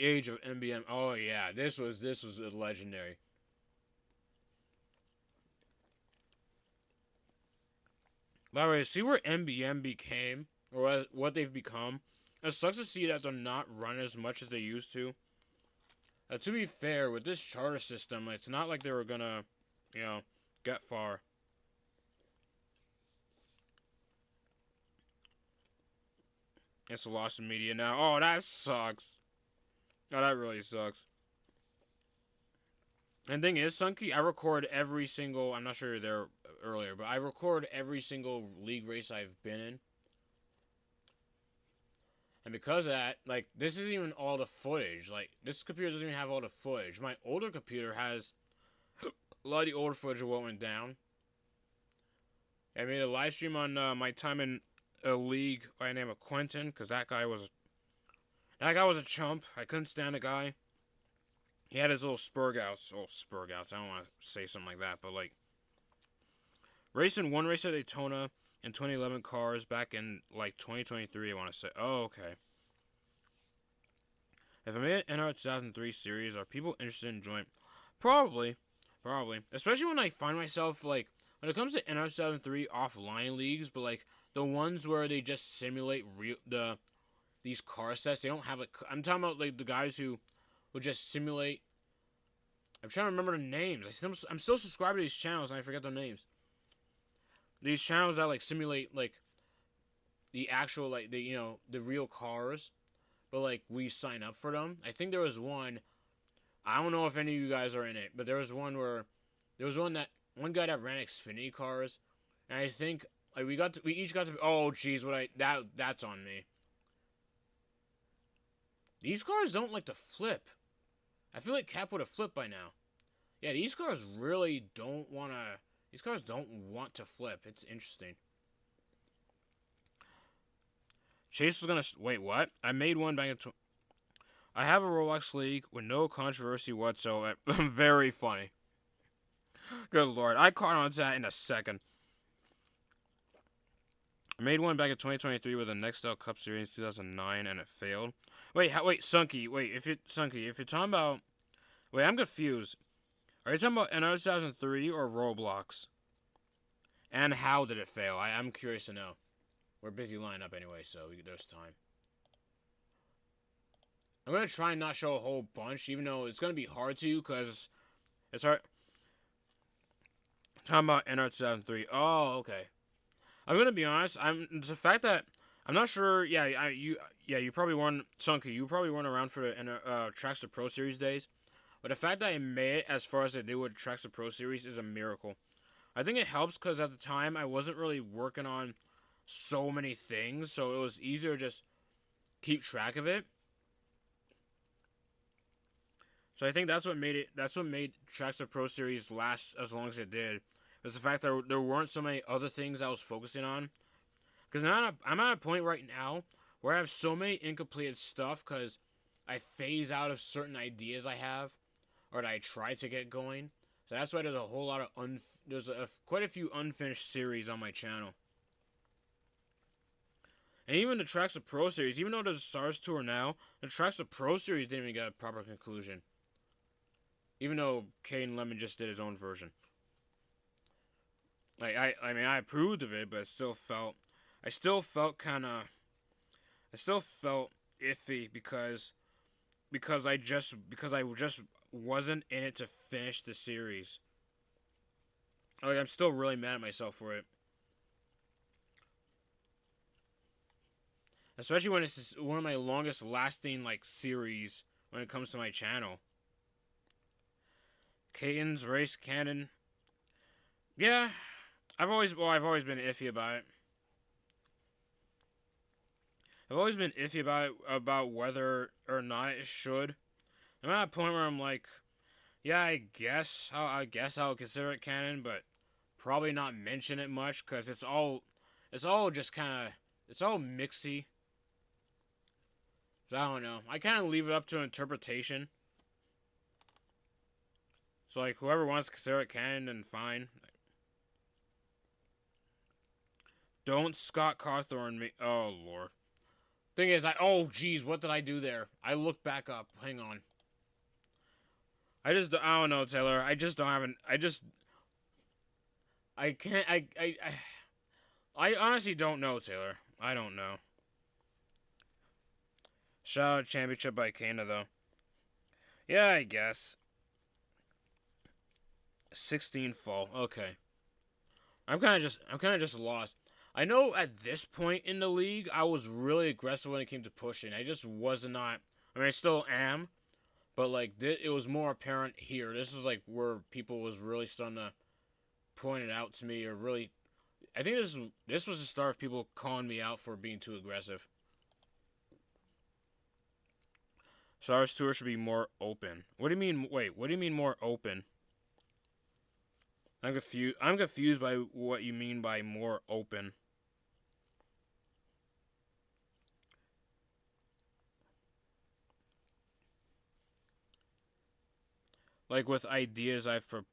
age of MBM. Oh yeah, this was legendary. By the way, see where MBM became, or what they've become? It sucks to see that they're not run as much as they used to. To be fair, with this charter system, it's not like they were gonna, you know, get far. It's a loss of media now. Oh, that sucks. Oh, that really sucks. And the thing is, Sunky, I record every single... I'm not sure you're there earlier, but I record every single league race I've been in. And because of that, like, this isn't even all the footage. Like, this computer doesn't even have all the footage. My older computer has a lot of the old footage of what went down. I made a live stream on my time in a league by the name of Quentin, because that guy was a chump. I couldn't stand the guy. He had his little spurgouts. Oh, spurgouts. I don't want to say something like that, but like racing one race at Daytona in 2011 cars back in like 2023. I want to say. Oh, okay. If I made an NR 2003 series, are people interested in joining? Probably. Especially when I find myself like when it comes to NR 2003 offline leagues, but like the ones where they just simulate these car sets. They don't have I'm talking about like the guys who would just simulate. I'm trying to remember the names. I'm still subscribed to these channels and I forget their names. These channels that like simulate like the actual like the real cars, but like we sign up for them. I think there was one. I don't know if any of you guys are in it, but there was one one guy that ran Xfinity cars, and I think like we each got to. Oh jeez, that's on me. These cars don't like to flip. I feel like Cap would have flipped by now. Yeah, these cars really don't want to. These cars don't want to flip. It's interesting. Chase was gonna wait. What? I made one back in. I have a Roblox league with no controversy whatsoever. Very funny. Good lord, I caught on to that in a second. I made one back in 2023 with the Nextel Cup Series 2009, and it failed. Wait, Sunky. Wait, if you're talking about, wait, I'm confused. Are you talking about NR 2003 or Roblox? And how did it fail? I'm curious to know. We're busy lining up anyway, so there's time. I'm gonna try and not show a whole bunch, even though it's gonna be hard to, because it's hard. Talking about NR 2003. Oh, okay. I'm gonna be honest. It's the fact that I'm not sure. Yeah, you probably weren't Sunky. You probably weren't around for the Trackster Pro Series days. But the fact that I made it as far as I did with Trackster Pro Series is a miracle. I think it helps because at the time I wasn't really working on so many things, so it was easier to just keep track of it. So I think that's what made Trackster Pro Series last as long as it did. Was the fact that there weren't so many other things I was focusing on. Because I'm at a point right now where I have so many incompleted stuff because I phase out of certain ideas I have, or that I try to get going. So that's why there's a whole lot of quite a few unfinished series on my channel. And even the Trackster Pro Series, even though there's a Stars Tour now, the Trackster Pro Series didn't even get a proper conclusion. Even though Caden Lemon just did his own version. Like I mean I approved of it, but I still felt iffy because I just wasn't in it to finish the series. Like I'm still really mad at myself for it. Especially when it's one of my longest lasting like series when it comes to my channel. Caden's race cannon. Yeah, I've always been iffy about it. I've always been iffy about whether or not it should. I'm at a point where I'm like, yeah, I guess I'll consider it canon, but probably not mention it much because it's all just kind of it's all mixy. So I don't know. I kind of leave it up to interpretation. So like whoever wants to consider it canon, then fine. Don't Scott Cawthorn me. Oh lord. Thing is, oh geez, what did I do there? I looked back up. Hang on. I don't know, Taylor. I just don't have an. I can't. I honestly don't know, Taylor. I don't know. Shout out Championship by Kana though. Yeah, I guess. 16 fall. Okay. I'm kind of just lost. I know at this point in the league, I was really aggressive when it came to pushing. I just was not. I mean, I still am, but like it was more apparent here. This is like where people was really starting to point it out to me, or really. I think this was the start of people calling me out for being too aggressive. Stars Tour should be more open. What do you mean? Wait, what do you mean more open? I'm confused. I'm confused by what you mean by more open. Like with ideas I've proposed.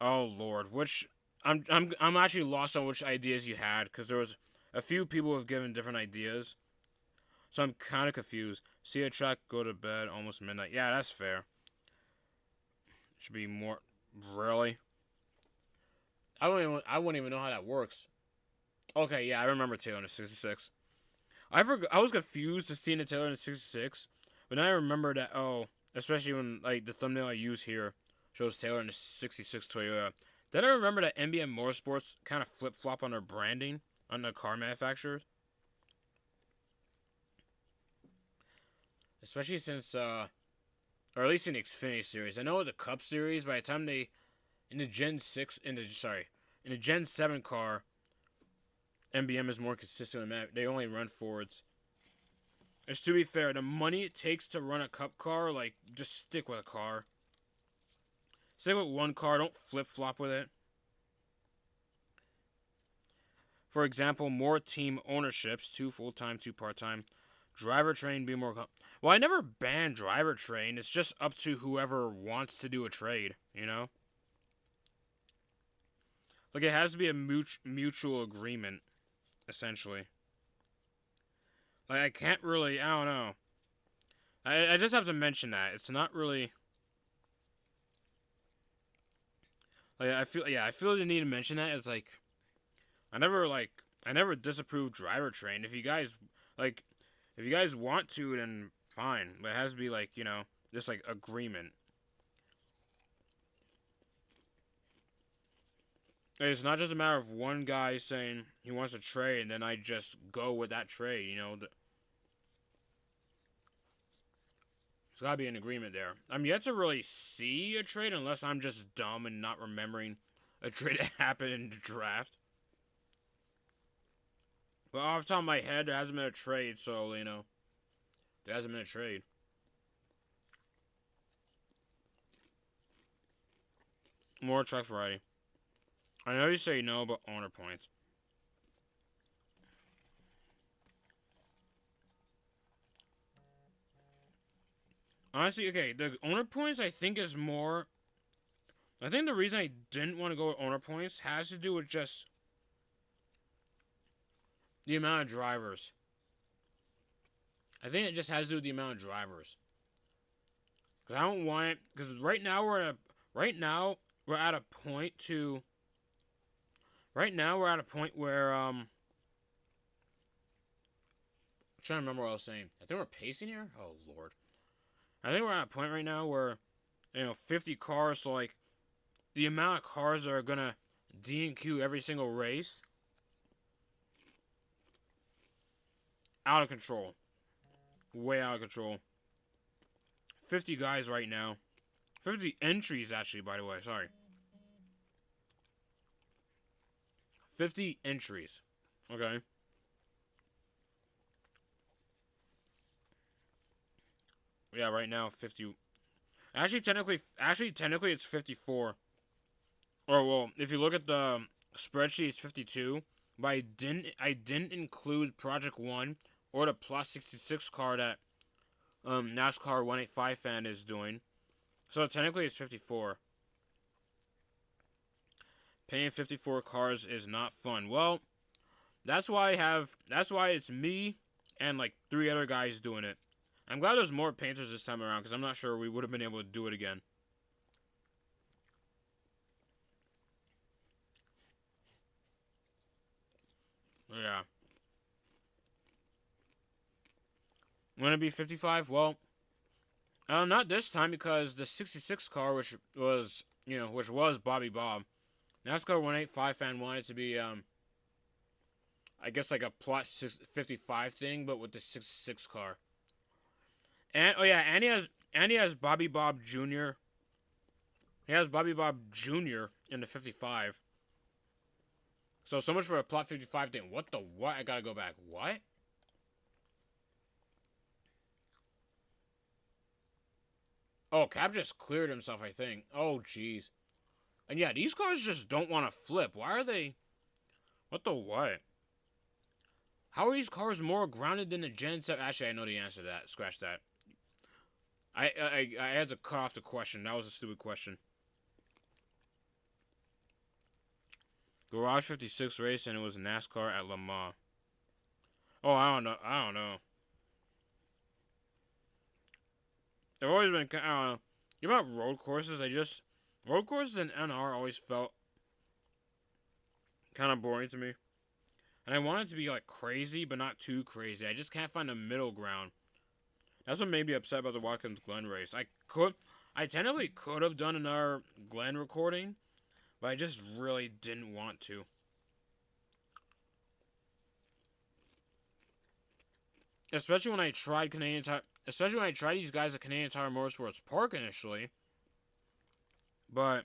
Oh Lord, which I'm actually lost on which ideas you had because there was a few people who have given different ideas, so I'm kind of confused. See a track, go to bed almost midnight. Yeah, that's fair. Should be more. Really? I wouldn't even know how that works. Okay, yeah, I remember Taylor in the 66. I was confused to seeing the Taylor in the 66, but now I remember that. Oh, especially when like the thumbnail I use here shows Taylor in the 66 Toyota. Then I remember that NBM Motorsports kind of flip flop on their branding on the car manufacturers, especially since or at least in the Xfinity series. I know with the Cup series, by the time they in the Gen 6 in the Gen 7 car, NBM is more consistent in that. They only run Fords. It's to be fair, the money it takes to run a Cup car, like just stick with a car. Stick with one car, don't flip flop with it. For example, more team ownerships, 2 full-time, 2 part-time. Driver train, be more. Well, I never banned driver train. It's just up to whoever wants to do a trade, you know? Like, it has to be a mutual agreement, essentially. Like, I can't really, I don't know. I just have to mention that. It's not really. Like, I feel the need to mention that. It's like, I never disapproved driver train. If you guys want to, then fine. But it has to be like, this like agreement. It's not just a matter of one guy saying he wants to trade and then I just go with that trade, There's gotta be an agreement there. I'm yet to really see a trade unless I'm just dumb and not remembering a trade that happened in the draft. But off the top of my head, there hasn't been a trade, so, there hasn't been a trade. More truck variety. I know you say no, but owner points. Honestly, okay, the owner points I think is more. I think the reason I didn't want to go with owner points has to do with just the amount of drivers. I think it just has to do with the amount of drivers. Because I don't want it. Because right now we're at a point to. Right now we're at a point where I'm trying to remember what I was saying. I think we're pacing here. Oh Lord. I think we're at a point right now where, 50 cars. So like, the amount of cars that are gonna D&Q every single race, out of control. Way out of control. 50 guys right now. 50 entries, actually, by the way. Sorry. 50 entries. Okay. Yeah, right now, 50. Actually, technically, it's 54. Or, well, if you look at the spreadsheet, it's 52. But I didn't include Project 1 or the Plus 66 car that NASCAR 185 fan is doing. So technically it's 54. Paying 54 cars is not fun. Well, that's why it's me and like 3 other guys doing it. I'm glad there's more painters this time around because I'm not sure we would have been able to do it again. Yeah. Want to be 55? Well, not this time because the 66 car, which was Bobby Bob, NASCAR 185 fan wanted to be, I guess like a plus 55 thing, but with the 66 car. And he has Bobby Bob Jr. He has Bobby Bob Jr. in the 55. So much for a plot 55 thing. What the what? I gotta go back. What? Oh, Cap just cleared himself, I think. Oh, jeez. And yeah, these cars just don't want to flip. Why are they... What the what? How are these cars more grounded than the Gen 7? Actually, I know the answer to that. Scratch that. I had to cut off the question. That was a stupid question. Garage 56 race, and it was NASCAR at Le Mans. Oh, I don't know. I don't know. I've always been, I don't know. You know about road courses? Road courses in NR always felt kind of boring to me. And I want it to be like crazy, but not too crazy. I just can't find a middle ground. That's what made me upset about the Watkins Glen race. I technically could have done another Glen recording, but I just really didn't want to. Especially when I tried these guys at Canadian Tire Motorsports Park initially. But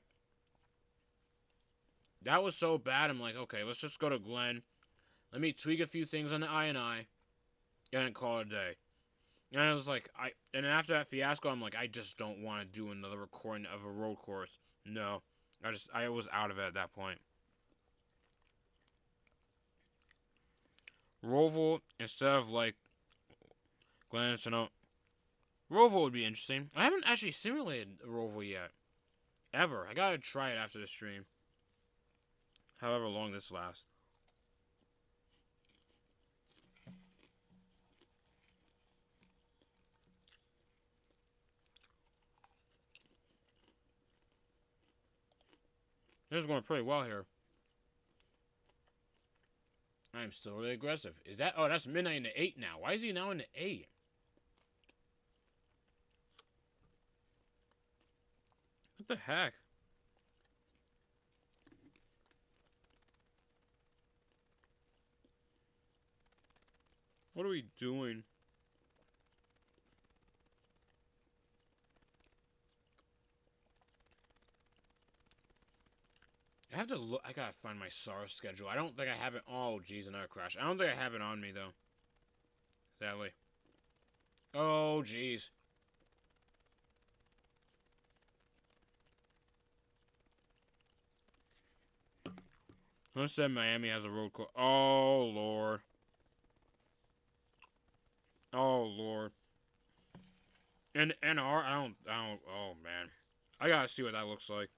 that was so bad, I'm like, okay, let's just go to Glen. Let me tweak a few things on the INI, and then call it a day. And I was like, and after that fiasco, I'm like, I just don't want to do another recording of a road course. No. I was out of it at that point. Roval, instead of like Glen Sonoma. Roval would be interesting. I haven't actually simulated Roval yet. Ever. I gotta try it after the stream. However long this lasts. This is going pretty well here. I'm still really aggressive. Is that... Oh, that's midnight in the 8 now. Why is he now in the 8? What the heck? What are we doing? I have to look. I gotta find my SAR schedule. I don't think I have it. Oh, geez, another crash. I don't think I have it on me, though. Sadly. Oh, geez. Who said Miami has a road course? Oh, Lord. Oh, Lord. And NR, I don't, oh, man. I gotta see what that looks like.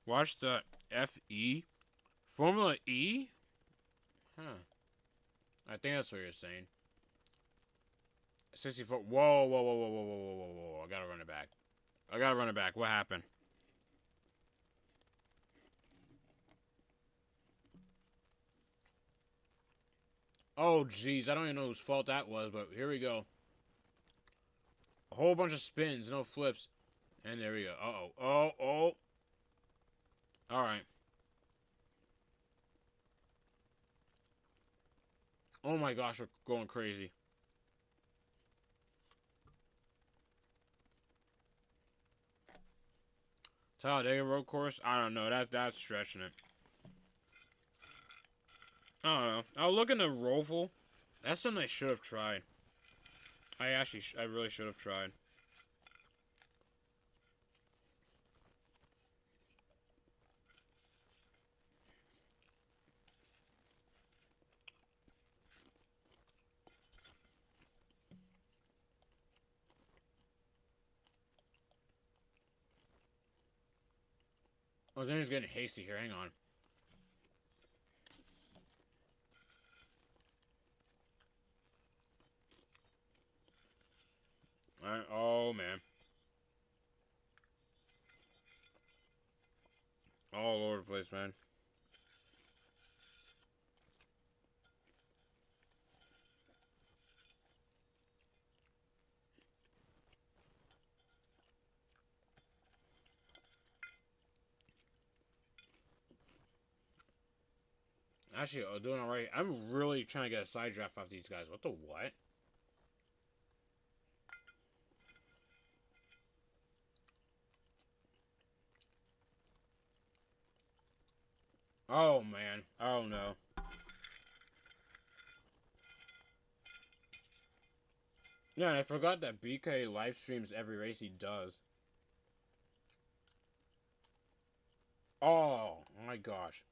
Watch the FE? Formula E? Huh. I think that's what you're saying. 64. Whoa, whoa, whoa, whoa, whoa, whoa, whoa, whoa, whoa. I gotta run it back. I gotta run it back. What happened? Oh, jeez. I don't even know whose fault that was, but here we go. A whole bunch of spins, no flips. And there we go. Uh-oh. Oh, oh. Alright. Oh my gosh, we're going crazy. Talladega road course? I don't know. That's stretching it. I don't know. I'll look into Roval. That's something I should have tried. I really should have tried. Oh, then he's getting hasty here. Hang on. Alright. Oh, man. All over the place, man. Actually, doing alright. I'm really trying to get a side draft off these guys. What the what? Oh, man. Oh, no. Yeah, and I forgot that BK live streams every race he does. Oh, my gosh.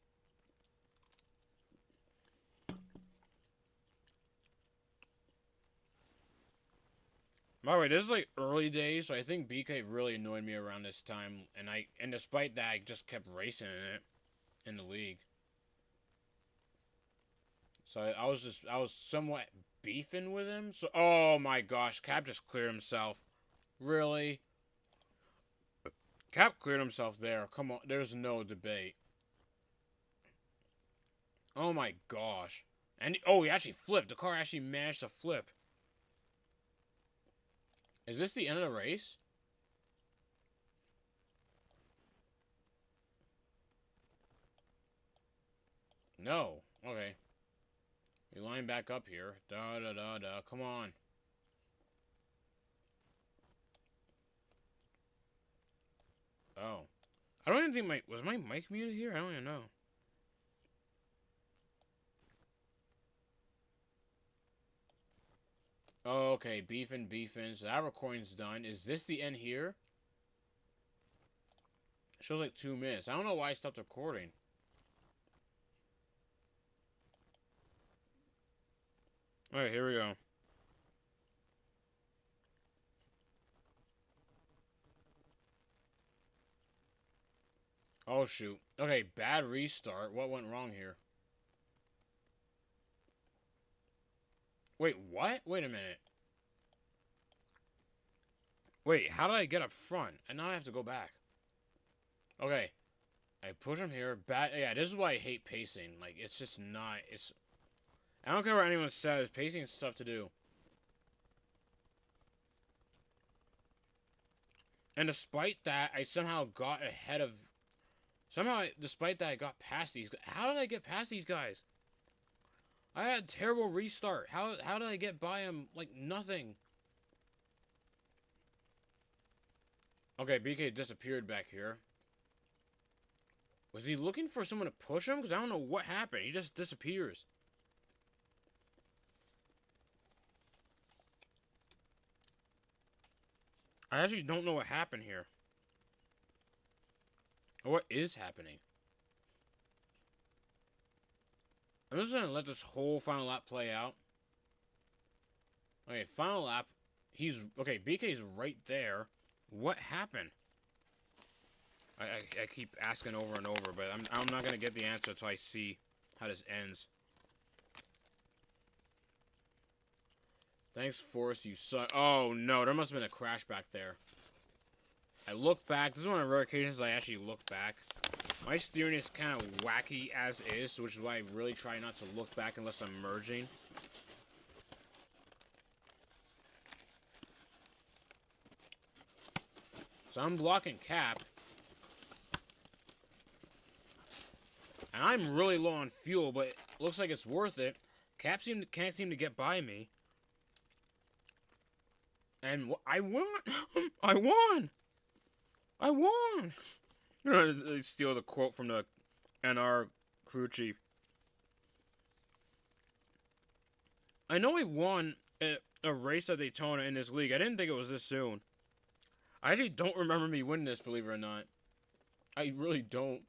By the way, this is like early days, so I think BK really annoyed me around this time, and despite that, I just kept racing in it in the league. So I was somewhat beefing with him. So oh my gosh, Cap just cleared himself. Really? Cap cleared himself there. Come on, there's no debate. Oh my gosh. And oh, he actually flipped. The car actually managed to flip. Is this the end of the race? No. Okay. We line back up here. Da da da da. Come on. Oh. I don't even think was my mic muted here? I don't even know. Oh, okay, beefing. So that recording's done. Is this the end here? It shows like 2 minutes. I don't know why I stopped recording. Alright, here we go. Oh, shoot. Okay, bad restart. What went wrong here? Wait, what? Wait a minute. Wait, how did I get up front? And now I have to go back. Okay. I push him here. Bad. Yeah, this is why I hate pacing. Like, it's just not. It's. I don't care what anyone says. Pacing is tough to do. And despite that, I somehow got ahead of. Somehow, despite that, I got past these. How did I get past these guys? I had a terrible restart. How did I get by him like nothing? Okay, BK disappeared back here. Was he looking for someone to push him? Because I don't know what happened. He just disappears. I actually don't know what happened here. Or what is happening. I'm just gonna let this whole final lap play out. Okay, final lap. Okay, BK's right there. What happened? I keep asking over and over, but I'm not gonna get the answer until I see how this ends. Thanks, Forrest, you suck. Oh no, there must have been a crash back there. I look back. This is one of the rare occasions I actually look back. My steering is kind of wacky as is, which is why I really try not to look back unless I'm merging. So I'm blocking Cap. And I'm really low on fuel, but it looks like it's worth it. Cap can't seem to get by me. And I won! I won! I won! I'm gonna steal the quote from the NR crew chief. I know I won a race at Daytona in this league. I didn't think it was this soon. I actually don't remember me winning this, believe it or not. I really don't.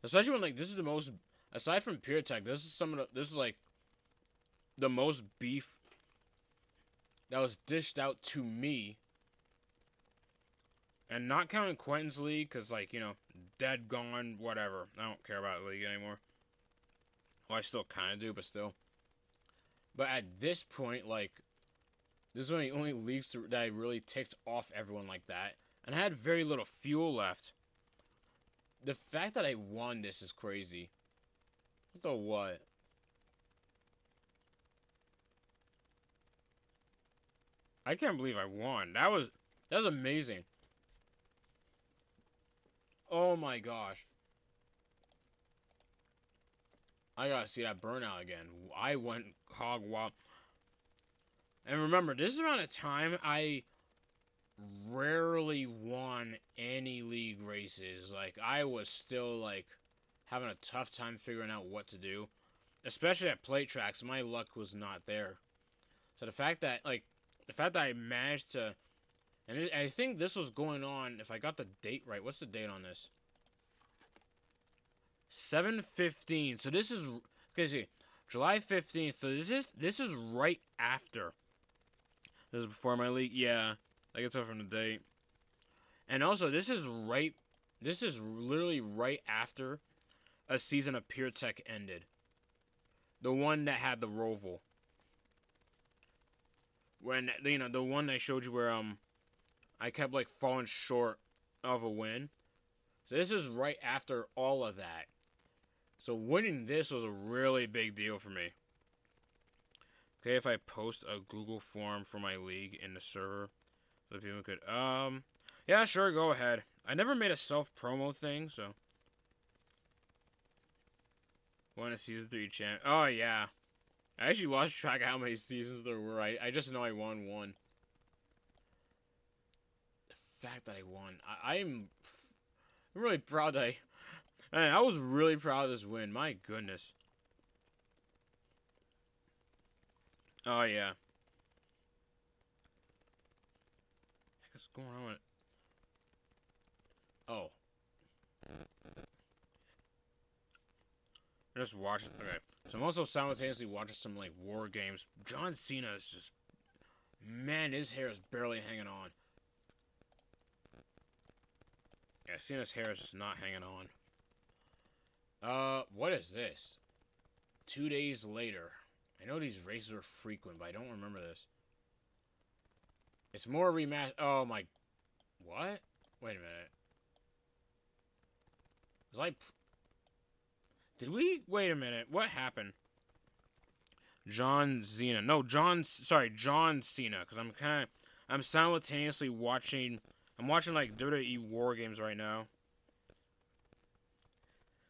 Especially when, like, this is the most... Aside from Pure Tech, this is, like, the most beef that was dished out to me. And not counting Quentin's league, because, like, you know, dead, gone, whatever. I don't care about the league anymore. Well, I still kind of do, but still. But at this point, like, this is one of the only leagues that I really ticked off everyone like that. And I had very little fuel left. The fact that I won this is crazy. What the what? I can't believe I won. That was amazing. Oh my gosh. I gotta see that burnout again. I went hog wild. And remember, this is around a time I rarely won any league races. Like, I was still, like, having a tough time figuring out what to do. Especially at plate tracks, my luck was not there. So the fact that, I managed to... And I think this was going on, if I got the date right. What's the date on this? 7/15. So this is... Okay, see. July 15th. So this is right after. This is before my league. Yeah. I can tell from the date. And also, this is literally right after a season of Pure Tech ended. The one that had the Roval. When, you know, the one I showed you where, I kept, like, falling short of a win. So this is right after all of that. So winning this was a really big deal for me. Okay, if I post a Google form for my league in the server, so people could, yeah, sure, go ahead. I never made a self-promo thing, so. Won a season 3 champ. Oh, yeah. I actually lost track of how many seasons there were. I just know I won one. The fact that I won. I'm really proud that I was really proud of this win. My goodness. Oh, yeah. What's going on with it? Oh. I just watched. Okay. So I'm also simultaneously watching some, like, war games. John Cena is just... Man, his hair is barely hanging on. Yeah, Cena's hair is just not hanging on. What is this? 2 days later. I know these races are frequent, but I don't remember this. It's more rematch. Oh my. What? Wait a minute. Was I. Did we. Wait a minute. What happened? John Cena. No, John. Sorry, John Cena. Because I'm simultaneously watching. I'm watching, like, WWE War Games right now.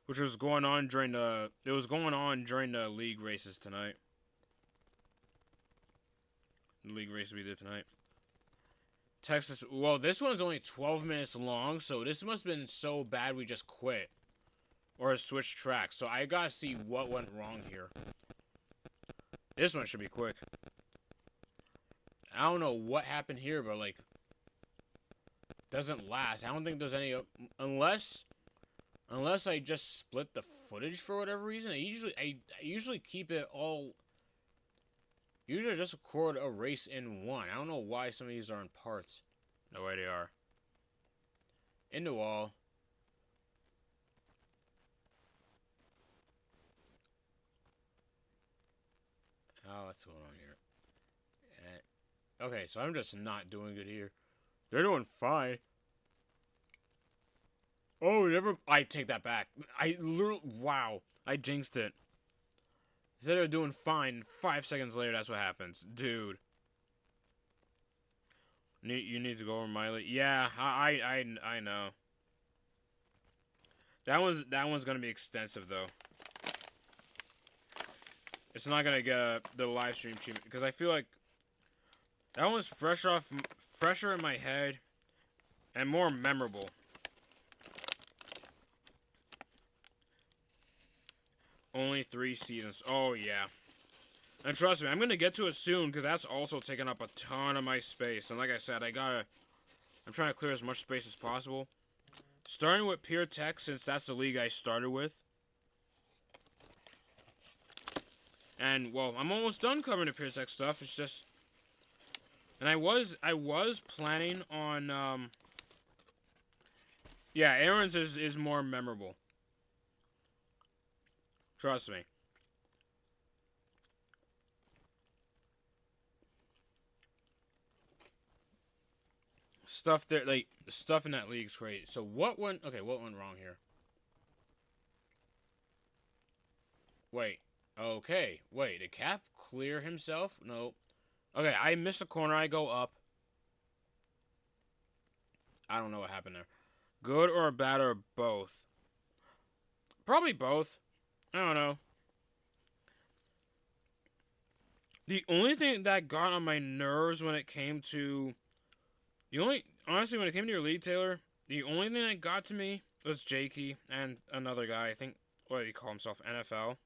Which was going on during the... It was going on during the league races tonight. The league races we did tonight. Texas... Well, this one's only 12 minutes long, so this must have been so bad we just quit. Or switched tracks. So I gotta see what went wrong here. This one should be quick. I don't know what happened here, but, like... Doesn't last. I don't think there's any... Unless I just split the footage for whatever reason. I usually keep it all... Usually just record a race in one. I don't know why some of these are in parts. No way they are. Into all. Oh, what's going on here? Okay, so I'm just not doing good here. They're doing fine. Oh, never. I take that back. I literally. Wow. I jinxed it. Instead of doing fine, 5 seconds later, that's what happens. Dude. You need to go over Miley. Yeah, I know. That one's gonna be extensive though. It's not gonna get the live stream achievement because I feel like that one's fresher in my head, and more memorable. Only 3 seasons. Oh yeah. And trust me, I'm gonna get to it soon because that's also taking up a ton of my space. And like I said, I'm trying to clear as much space as possible. Starting with Pure Tech, since that's the league I started with. And well, I'm almost done covering the Pure Tech stuff. It's just. And I was planning on, yeah, Aaron's is more memorable. Trust me. Stuff there, like, stuff in that league's great. So what went wrong here? Wait. Okay. Wait, did Cap clear himself? No. Okay, I missed a corner. I go up. I don't know what happened there. Good or bad or both? Probably both. I don't know. The only thing that got on my nerves when it came to Honestly, when it came to your league, Taylor, the only thing that got to me was Jakey and another guy. I think what did he call himself? NFL.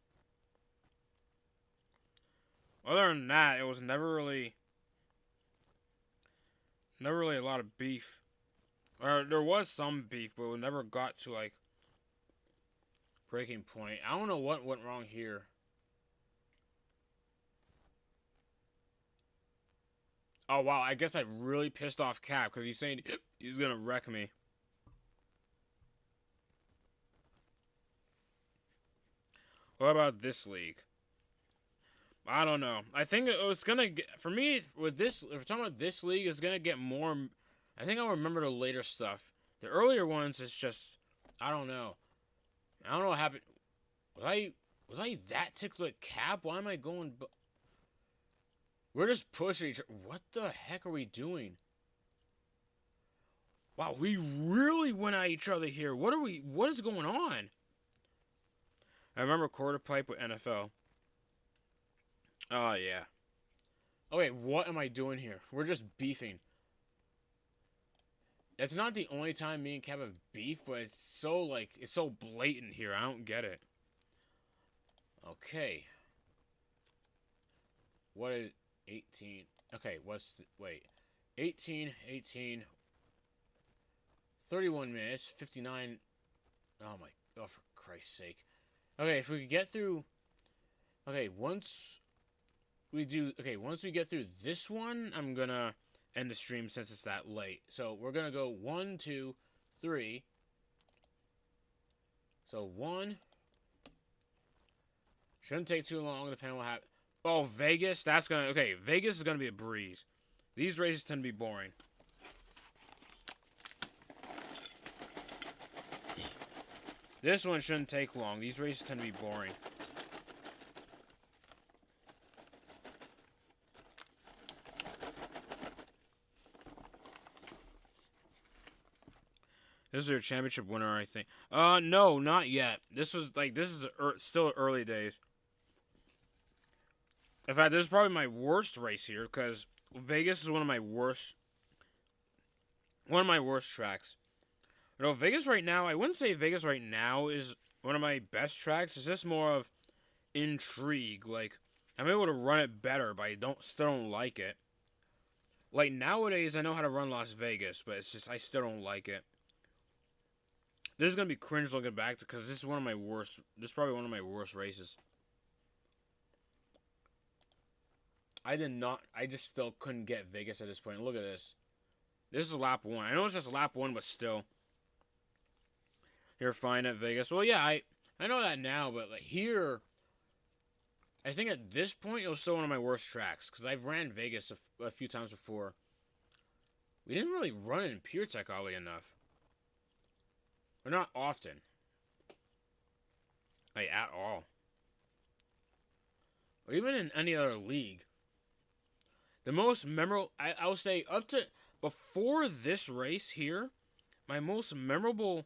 Other than that, it was never really a lot of beef. Or there was some beef, but it never got to like breaking point. I don't know what went wrong here. Oh wow, I guess I really pissed off Cap because he's saying he's gonna wreck me. What about this league? I don't know. I think it's gonna get, for me with this. If we're talking about this league, it's gonna get more. I think I'll remember the later stuff. The earlier ones, it's just I don't know. I don't know what happened. Was I that tickled at Cap? Why am I going? We're just pushing each other. What the heck are we doing? Wow, we really went at each other here. What is going on? I remember quarter pipe with NFL. Oh, yeah. Okay, what am I doing here? We're just beefing. It's not the only time me and Cap have beef, but it's so blatant here. I don't get it. Okay. What is 18? Okay, wait. 18, 31 minutes, 59. Oh for Christ's sake. Okay, if we could get through. Okay, once we get through this one, I'm gonna end the stream since it's that late. So we're gonna go 1, 2, 3. So 1. Shouldn't take too long, depending on what happens. Oh, Vegas? Vegas is gonna be a breeze. These races tend to be boring. This one shouldn't take long. These races tend to be boring. This is your championship winner, I think. No, not yet. This is still early days. In fact, this is probably my worst race here because Vegas is one of my worst tracks. Vegas right now, I wouldn't say Vegas right now is one of my best tracks. It's just more of intrigue. Like, I'm able to run it better, but I still don't like it. Like, nowadays, I know how to run Las Vegas, but it's just, I still don't like it. This is going to be cringe looking back because this is probably one of my worst races. I just still couldn't get Vegas at this point. Look at this. This is lap 1. I know it's just lap 1, but still. You're fine at Vegas. Well, yeah, I know that now, but like here, I think at this point it was still one of my worst tracks because I've ran Vegas a few times before. We didn't really run it in PureTech oddly enough. Or not often. Like, at all. Or even in any other league. The most memorable, I would say up to, before this race here, my most memorable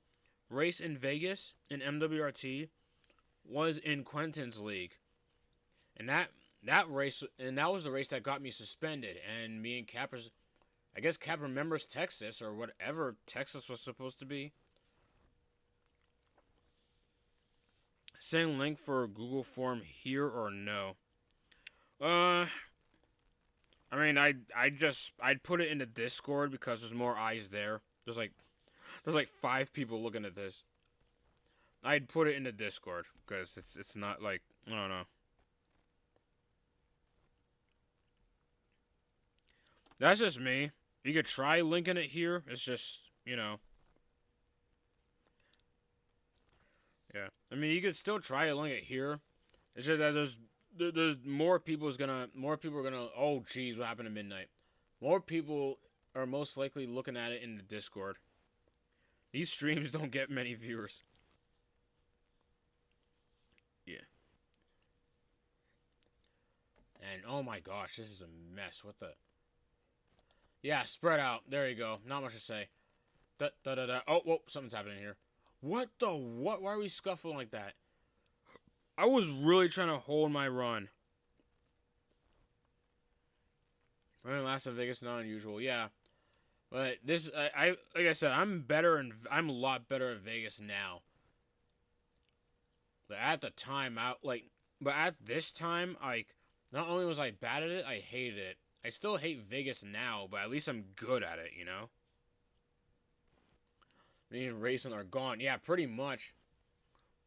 race in Vegas in MWRT was in Quentin's league. And that race, and that was the race that got me suspended. And me and Cappers, I guess Cap remembers Texas or whatever Texas was supposed to be. Send link for a Google form here or no? I mean, I'd put it in the Discord because there's more eyes there. There's like 5 people looking at this. I'd put it in the Discord because it's not like, I don't know. That's just me. You could try linking it here. It's just, Yeah. I mean, you could still try to link it here. It's just that there's more people are gonna, oh geez, what happened at midnight? More people are most likely looking at it in the Discord. These streams don't get many viewers. Yeah. And oh my gosh, this is a mess. What the? Yeah, spread out. There you go. Not much to say. Da da da da. Oh, whoa, something's happening here. What the what? Why are we scuffling like that? I was really trying to hold my run. Running last in Vegas, not unusual. Yeah. But this, I like I said, I'm a lot better at Vegas now. But at the time, but at this time, like, not only was I bad at it, I hated it. I still hate Vegas now, but at least I'm good at it, you know? Me and Racing are gone. Yeah, pretty much.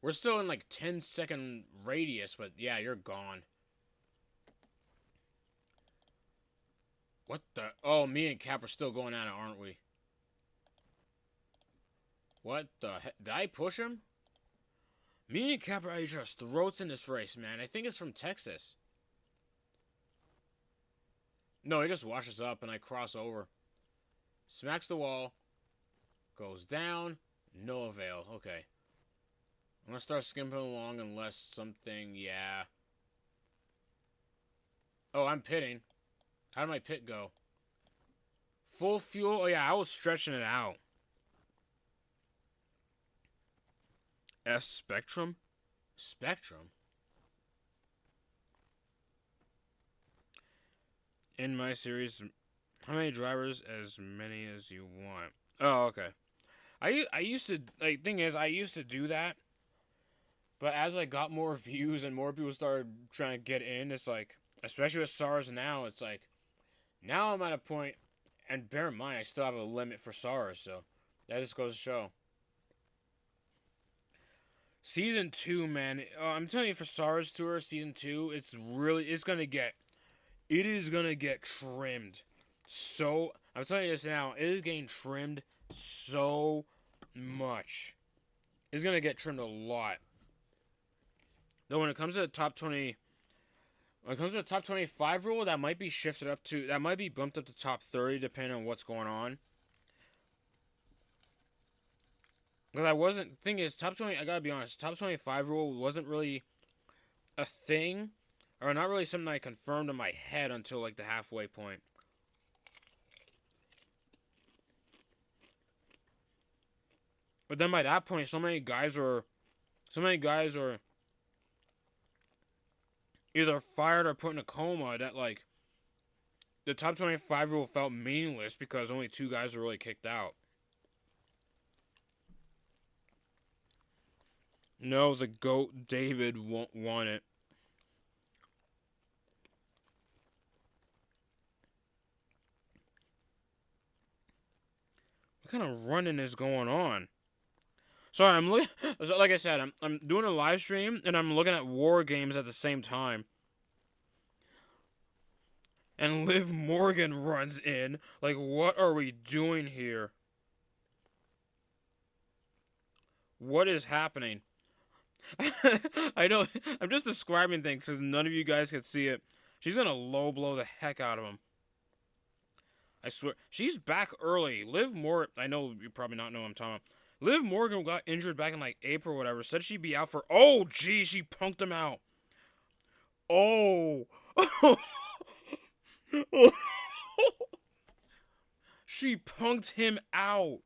We're still in like 10-second radius, but yeah, you're gone. What the? Oh, me and Cap are still going at it, aren't we? What the heck? Did I push him? Me and Cap are at each other's throats in this race, man. I think it's from Texas. No, he just washes up and I cross over. Smacks the wall. Goes down. No avail. Okay. I'm gonna start skimping along unless something, yeah. Oh, I'm pitting. How did my pit go? Full fuel? Oh yeah, I was stretching it out. S Spectrum? Spectrum? In my series, how many drivers? As many as you want. Oh, okay. I used to, like, thing is, I used to do that. But as I got more views and more people started trying to get in, it's like, especially with SARS now, it's like, now I'm at a point, and bear in mind, I still have a limit for SARS, so that just goes to show. Season 2, man, I'm telling you, for SARS Tour, Season 2, it is gonna get trimmed. So, I'm telling you this now, it is getting trimmed so much. It's gonna get trimmed a lot. Though when it comes to the top 20, when it comes to the top 25 rule, that might be bumped up to top 30 depending on what's going on. Because thing is, top 20, I gotta be honest, top 25 rule wasn't really a thing, or not really something I confirmed in my head until like the halfway point. But then by that point, so many guys were either fired or put in a coma that, like, the top 25 rule felt meaningless because only 2 guys were really kicked out. No, the GOAT David won't want it. What kind of running is going on? Sorry, I'm looking. Like I said, I'm doing a live stream and I'm looking at War Games at the same time. And Liv Morgan runs in. Like, what are we doing here? What is happening? I know. I'm just describing things because none of you guys can see it. She's gonna low blow the heck out of him. I swear. She's back early. Liv Morgan. I know you probably not know what I'm talking about. Liv Morgan got injured back in like April or whatever. Said she'd be out for. Oh, gee, she punked him out. Oh. She punked him out.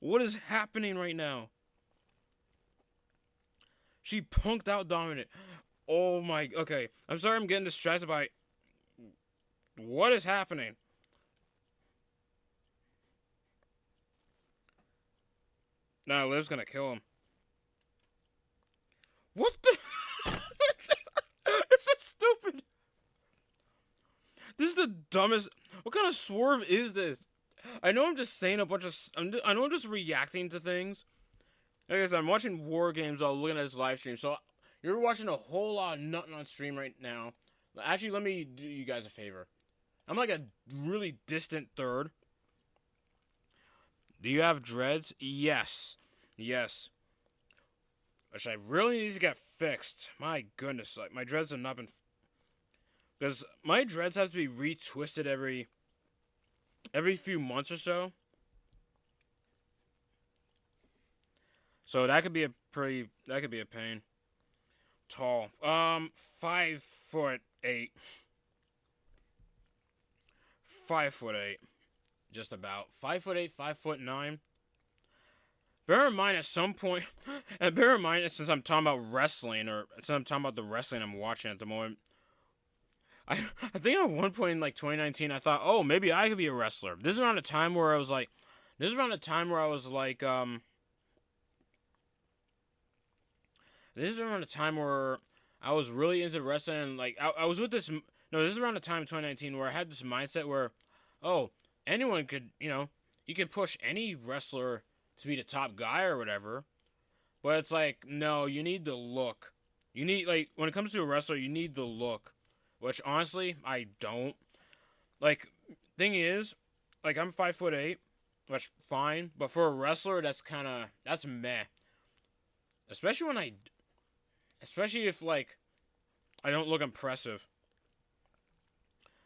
What is happening right now? She punked out Dominic. Oh my. Okay. I'm sorry I'm getting distracted by. What is happening? Nah, Liv's gonna kill him. What the? This is stupid. This is the dumbest. What kind of swerve is this? I know I'm just saying a bunch of. I know I'm just reacting to things. Like I said, I'm watching War Games while looking at this live stream. So you're watching a whole lot of nothing on stream right now. Actually, let me do you guys a favor. I'm like a really distant third. Do you have dreads? Yes. Yes. Which I really need to get fixed. My goodness, like my dreads have not been. Because my dreads have to be retwisted every few months or so. So that could be a pain. Tall. 5'8". 5'8". Just about. 5'8", 5'9". Bear in mind at some point, and bear in mind since I'm talking about wrestling, or since I'm talking about the wrestling I'm watching at the moment, I think at one point in like 2019, I thought, oh, maybe I could be a wrestler. This is around a time where I was like, this is around a time where I was like, this is around a time where I was really into wrestling. And like, I was with this. No, this is around the time in 2019 where I had this mindset where, oh, anyone could, you could push any wrestler to be the top guy or whatever. But it's like, no, you need the look. You need, like, when it comes to a wrestler, you need the look. Which, honestly, I don't. Like, thing is, like, I'm 5'8", which, fine. But for a wrestler, that's meh. Especially especially if, like, I don't look impressive.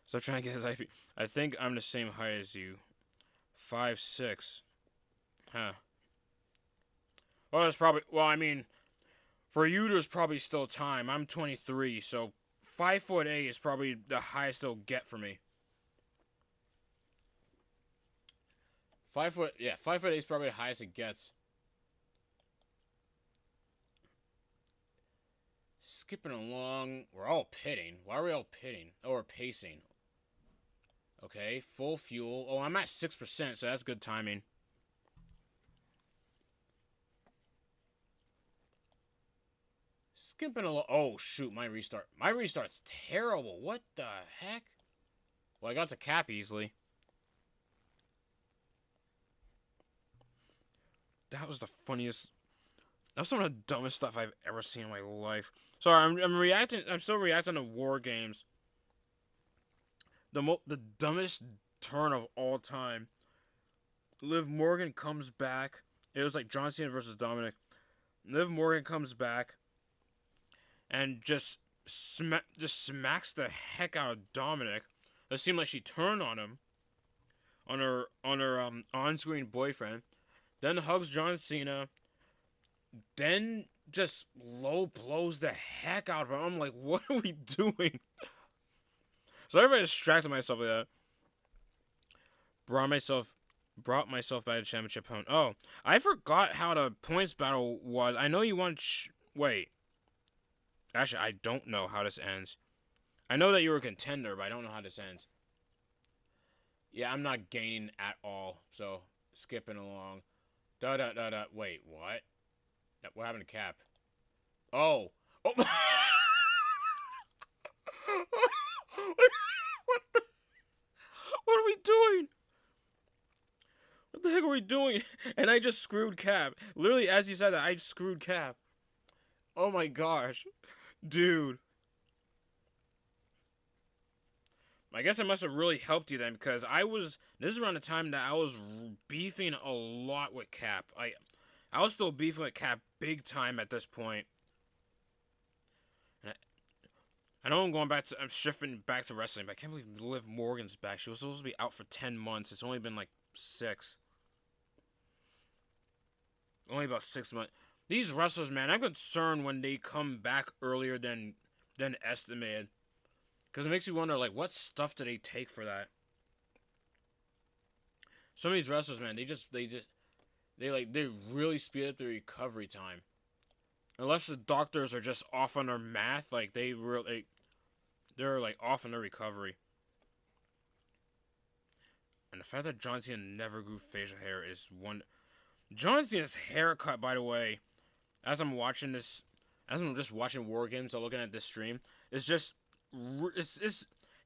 So I'm trying to get his IP. I think I'm the same height as you. 5'6". Huh. Well, that's probably... Well, I mean... For you, there's probably still time. I'm 23, so 5'8" is probably the highest they'll get for me. 5'8" is probably the highest it gets. Skipping along. We're all pitting. Why are we all pitting? Oh, we're pacing. Okay, full fuel. Oh, I'm at 6%, so that's good timing. Skipping along. Oh, shoot, my restart. My restart's terrible. What the heck? Well, I got to cap easily. That was the funniest. That was some of the dumbest stuff I've ever seen in my life. Sorry, I'm reacting. I'm still reacting to War Games. The dumbest turn of all time. Liv Morgan comes back. It was like John Cena versus Dominic. Liv Morgan comes back and just smacks the heck out of Dominic. It seemed like she turned on him, on her on-screen boyfriend. Then hugs John Cena. Then just low blows the heck out of him. I'm like, what are we doing? So I distracted myself with that. Brought myself back to championship opponent. Oh, I forgot how the points battle was. I know you want... Wait. Actually, I don't know how this ends. I know that you're a contender, but I don't know how this ends. Yeah, I'm not gaining at all, so skipping along. Wait, what? What happened to Cap? Oh. Oh. What are we doing? What the heck are we doing? And I just screwed Cap. Literally, as you said that, I screwed Cap. Oh my gosh. Dude. I guess it must have really helped you then, because this is around the time that I was beefing a lot with Cap. I was still beefing with Cap big time at this point. I know I'm shifting back to wrestling, but I can't believe Liv Morgan's back. She was supposed to be out for 10 months. It's only been like 6. Only about 6 months. These wrestlers, man, I'm concerned when they come back earlier than estimated. Because it makes you wonder, like, what stuff do they take for that? Some of these wrestlers, man, they really speed up their recovery time. Unless the doctors are just off on their math, like, they're like off on their recovery. And the fact that John Cena never grew facial hair is one. John Cena's haircut, by the way, as I'm just watching War Games or looking at this stream, is just,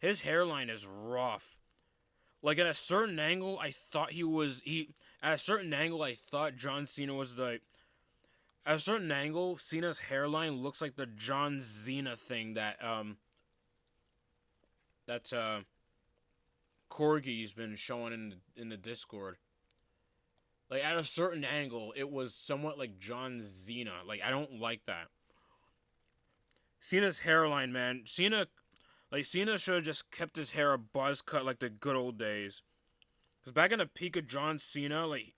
his hairline is rough. Like, at a certain angle, I thought John Cena was the... At a certain angle, Cena's hairline looks like the John Cena thing that Corgi's been showing in the Discord. Like, at a certain angle, it was somewhat like John Cena. Like, I don't like that. Cena's hairline, man. Cena should have just kept his hair a buzz cut like the good old days. Because back in the peak of John Cena, like,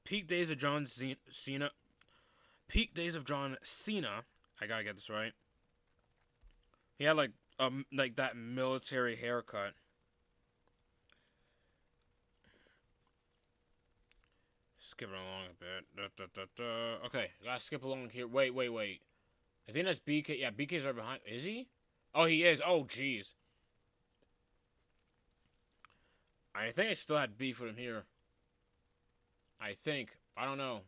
peak days of John Cena, I gotta get this right. He had, like that military haircut. Skipping along a bit. Okay, gotta skip along here. Wait. I think that's BK. Yeah, BK's right behind. Is he? Oh, he is. Oh, jeez. I think I still had beef with him here. I think. I don't know.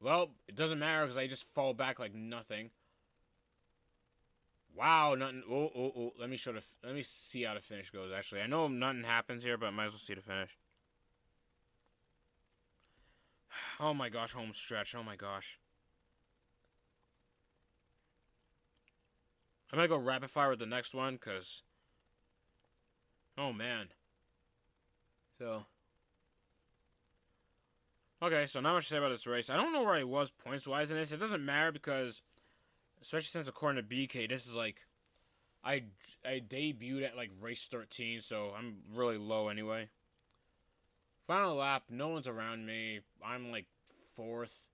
Well, it doesn't matter because I just fall back like nothing. Wow, nothing. Oh. Let me see how the finish goes. Actually, I know nothing happens here, but I might as well see the finish. Oh my gosh, home stretch. Oh my gosh. I'm gonna go rapid fire with the next one, cause. Oh man. So. Okay, so not much to say about this race. I don't know where I was points wise in this. It doesn't matter because, especially since according to BK, this is like, I debuted at like race 13, so I'm really low anyway. Final lap, no one's around me. I'm like 4th.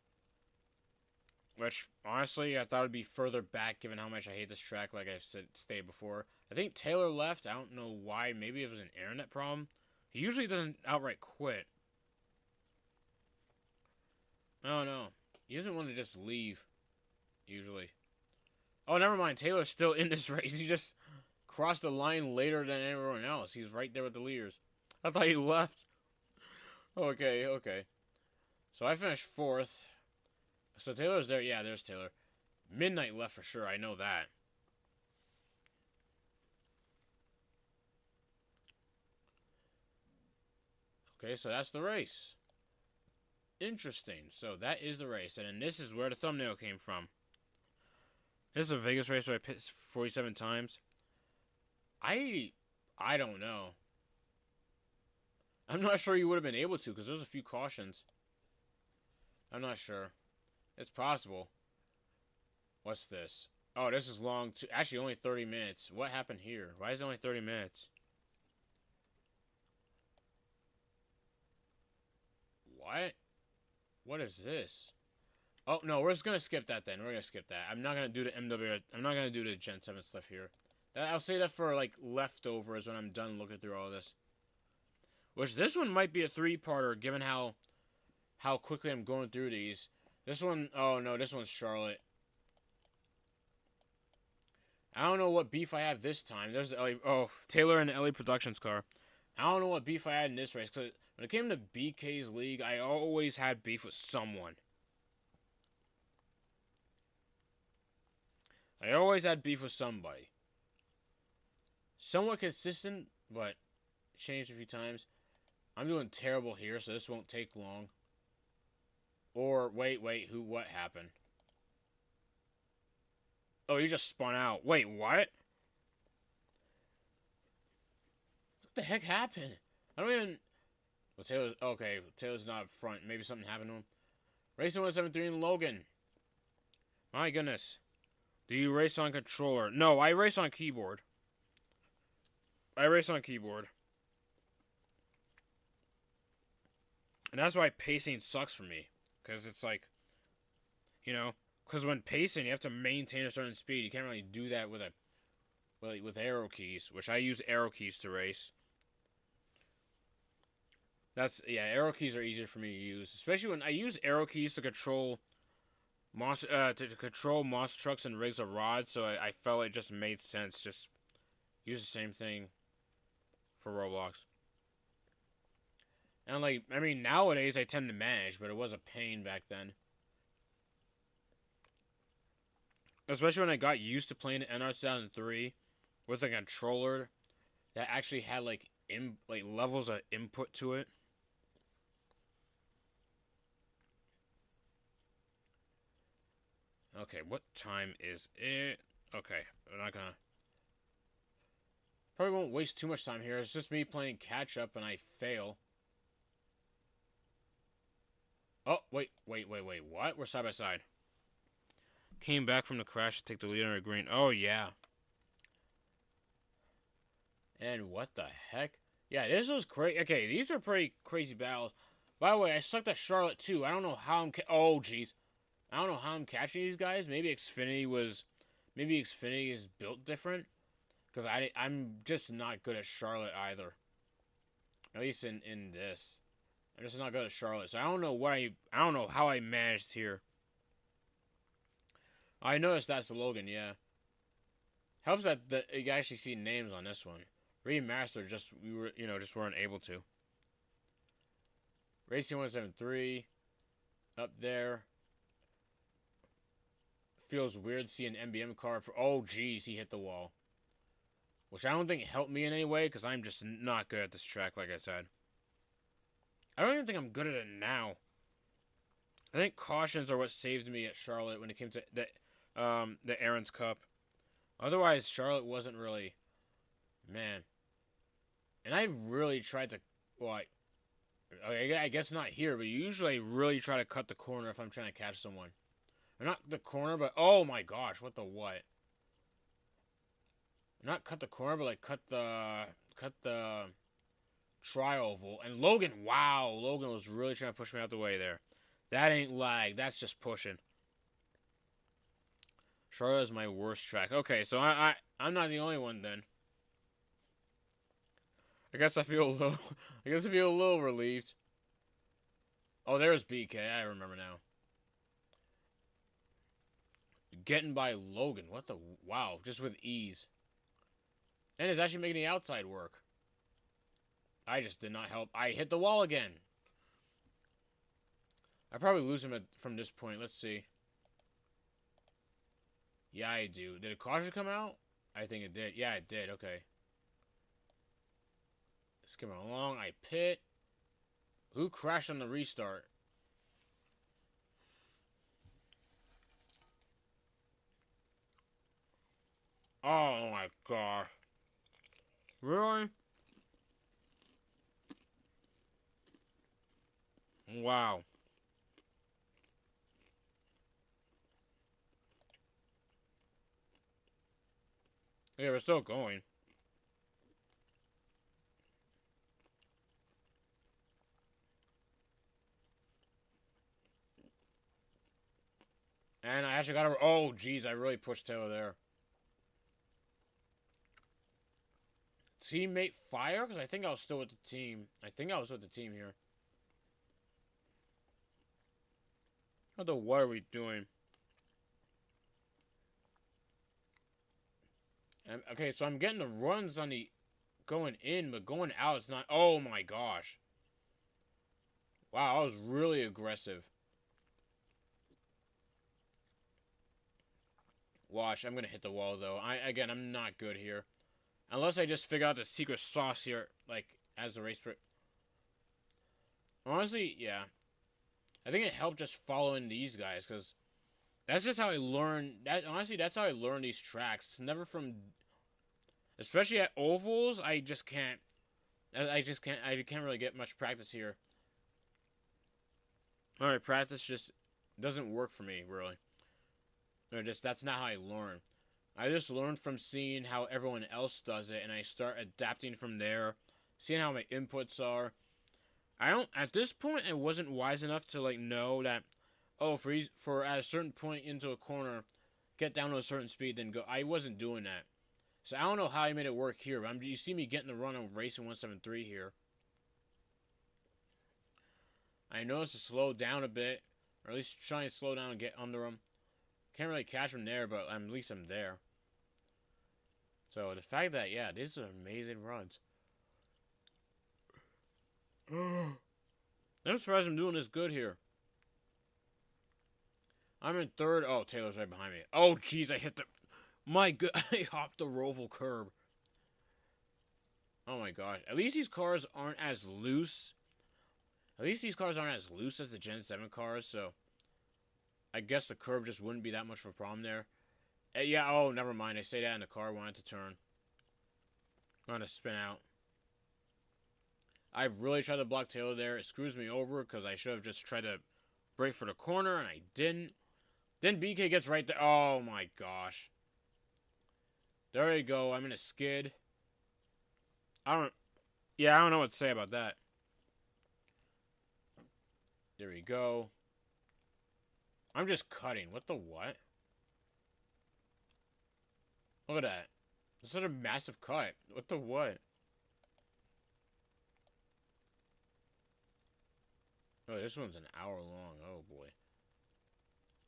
Which, honestly, I thought it'd be further back given how much I hate this track, like I've stated before. I think Taylor left. I don't know why. Maybe it was an internet problem. He usually doesn't outright quit. No. He doesn't want to just leave, usually. Oh, never mind. Taylor's still in this race. He just crossed the line later than everyone else. He's right there with the leaders. I thought he left. Okay. So I finished 4th. So Taylor's there. Yeah, there's Taylor. Midnight left for sure. I know that. Okay, so that's the race. Interesting. So that is the race. And then this is where the thumbnail came from. This is a Vegas race where I pit 47 times. I don't know. I'm not sure you would have been able to because there's a few cautions. I'm not sure. It's possible. What's this? Oh, this is long too. Actually, only 30 minutes. What happened here? Why is it only 30 minutes? What? What is this? Oh, no, we're just going to skip that then. We're going to skip that. I'm not going to do the MW. I'm not going to do the Gen 7 stuff here. I'll say that for, like, leftovers when I'm done looking through all this. Which, this one might be a 3-parter, given how quickly I'm going through these. This one, oh no, this one's Charlotte. I don't know what beef I have this time. There's the LA, Taylor and the LA Productions car. I don't know what beef I had in this race, because when it came to BK's league, I always had beef with someone. I always had beef with somebody. Somewhat consistent, but changed a few times. I'm doing terrible here, so this won't take long. Or, wait, what happened? Oh, you just spun out. Wait, what? What the heck happened? I don't even... Well, Taylor's... Okay, Taylor's not up front. Maybe something happened to him. Racing 173 in Logan. My goodness. Do you race on controller? No, I race on keyboard. And that's why pacing sucks for me. Because it's like... You know... Because when pacing, you have to maintain a certain speed. You can't really do that with arrow keys, which I use arrow keys to race. Arrow keys are easier for me to use, especially when I use arrow keys to control monster trucks and rigs of rods. So I felt it just made sense. Just use the same thing for Roblox. And nowadays I tend to manage, but it was a pain back then. Especially when I got used to playing NR 2003 with a controller that actually had levels of input to it. Okay, what time is it? Okay, I'm not gonna... Probably won't waste too much time here. It's just me playing catch up and I fail. Oh, wait, what? We're side by side. Came back from the crash to take the lead on a green. Oh, yeah. And what the heck? Yeah, this was crazy. Okay, these are pretty crazy battles. By the way, I sucked at Charlotte, too. I don't know how I'm... Oh, jeez. I don't know how I'm catching these guys. Maybe Xfinity is built different. Because I'm just not good at Charlotte either. At least in this. I'm just not good at Charlotte. So I don't know how I managed here. I noticed that's the Logan, yeah. Helps that you actually see names on this one. Remaster, just weren't able to. Racing 173 up there. Feels weird seeing an MBM car for. Oh, geez, he hit the wall. Which I don't think helped me in any way, because I'm just not good at this track, like I said. I don't even think I'm good at it now. I think cautions are what saved me at Charlotte when it came to the Aaron's Cup. Otherwise, Charlotte wasn't really, man. And I really tried to, well, I guess not here, but usually I really try to cut the corner if I'm trying to catch someone. Or not the corner, but oh my gosh, what the what? Not cut the corner, but like cut the tri-oval. And Logan, wow, Logan was really trying to push me out the way there. That ain't lag, that's just pushing. Charlotte is my worst track. Okay, so I'm not the only one then. I guess I feel a little relieved. Oh, there's BK. I remember now. Getting by Logan. What the? Wow, just with ease. And it's actually making the outside work. I just did not help. I hit the wall again. I probably lose him from this point. Let's see. Yeah, I do. Did a caution come out? I think it did. Yeah, it did. Okay. It's coming along. I pit. Who crashed on the restart? Oh my god. Really? Wow. Yeah, we're still going. And I actually got over. Oh, jeez, I really pushed Taylor there. Teammate fire? Because I think I was still with the team. I think I was with the team here. What are we doing? Okay, so I'm getting the runs on the going in, but going out is not. Oh my gosh. Wow, I was really aggressive. Watch, I'm going to hit the wall, though. I'm not good here. Unless I just figure out the secret sauce here, like, as the race... Honestly, yeah. I think it helped just following these guys, because that's just how I learn... Honestly, that's how I learn these tracks. It's never from... Especially at ovals, I just can't... I can't really get much practice here. Alright, practice just doesn't work for me, really. That's not how I learn. I just learn from seeing how everyone else does it, and I start adapting from there, seeing how my inputs are. At this point, I wasn't wise enough to, like, know that, oh, for at a certain point into a corner, get down to a certain speed, then go. I wasn't doing that. So I don't know how I made it work here, but you see me getting the run on Racing 173 here. I noticed to slow down a bit, or at least try and slow down and get under him. Can't really catch him there, but at least I'm there. So the fact that, yeah, these are amazing runs. I'm surprised I'm doing this good here. I'm in third. Oh, Taylor's right behind me. Oh, jeez, I hit the... My god, I hopped the roval curb. Oh my gosh. At least these cars aren't as loose. At least these cars aren't as loose as the Gen 7 cars, so... I guess the curb just wouldn't be that much of a problem there. Yeah, oh, never mind. I stayed out in the car, wanted to turn. Wanted to spin out. I really tried to block Taylor there. It screws me over because I should have just tried to brake for the corner, and I didn't. Then BK gets right there. Oh, my gosh. There you go. I'm in a skid. I don't know what to say about that. There we go. I'm just cutting. What the what? Look at that. It's such a massive cut. What the what? Oh, this one's an hour long. Oh, boy.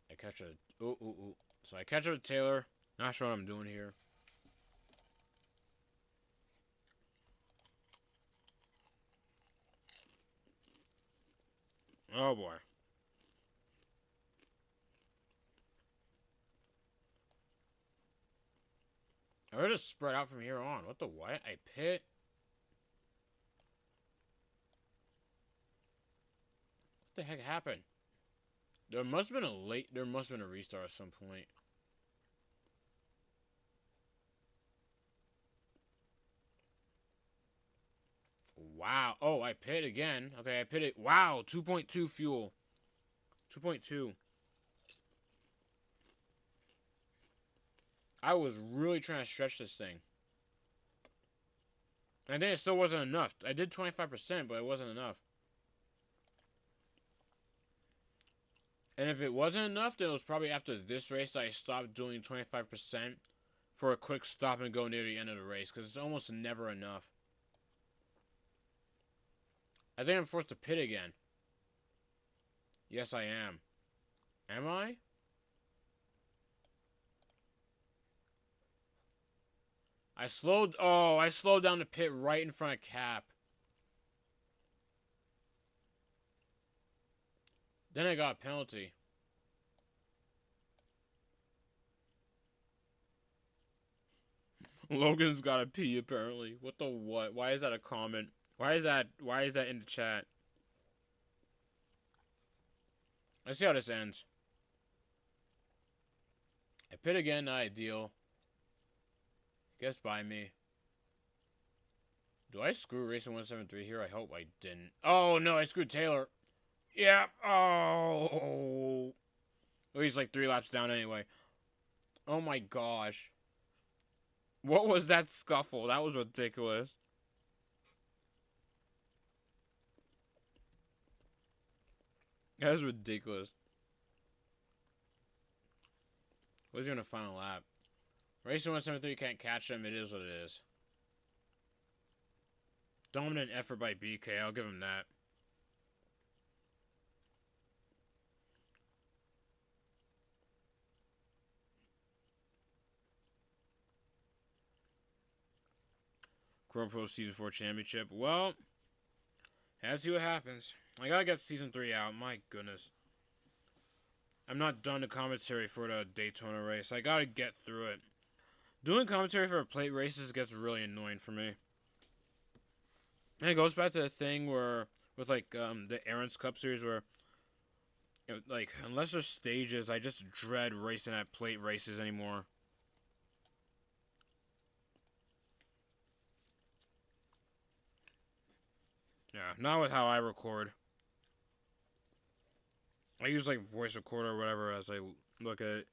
I catch a... Ooh. So I catch up with Taylor. Not sure what I'm doing here. Oh boy. Or just spread out from here on. What the what? I pit. What the heck happened? There must have been a late. There must have been a restart at some point. Wow. Oh, I pit again. Okay, I pit it. Wow. 2.2 fuel. 2.2. I was really trying to stretch this thing. And then it still wasn't enough. I did 25%, but it wasn't enough. And if it wasn't enough, then it was probably after this race that I stopped doing 25% for a quick stop and go near the end of the race. Because it's almost never enough. I think I'm forced to pit again. Yes, I am. Am I? I slowed down the pit right in front of Cap. Then I got a penalty. Logan's got a pee apparently. What the what? Why is that a comment? Why is that in the chat? Let's see how this ends. I pit again, not ideal. Guess by me. Do I screw Racing 173 here? I hope I didn't. Oh no, I screwed Taylor. Yeah. Oh. Well, he's like 3 laps down anyway. Oh my gosh. What was that scuffle? That was ridiculous. That was ridiculous. What's he on the final lap? Racing 173 can't catch him. It is what it is. Dominant effort by BK. I'll give him that. Chrome Pro Season 4 Championship. Well, let's see what happens. I gotta get Season 3 out. My goodness. I'm not done the commentary for the Daytona race. I gotta get through it. Doing commentary for plate races gets really annoying for me. And it goes back to the thing where, with like the Aaron's Cup Series, where, you know, like, unless there's stages, I just dread racing at plate races anymore. Yeah, not with how I record. I use like voice recorder or whatever as I look at it.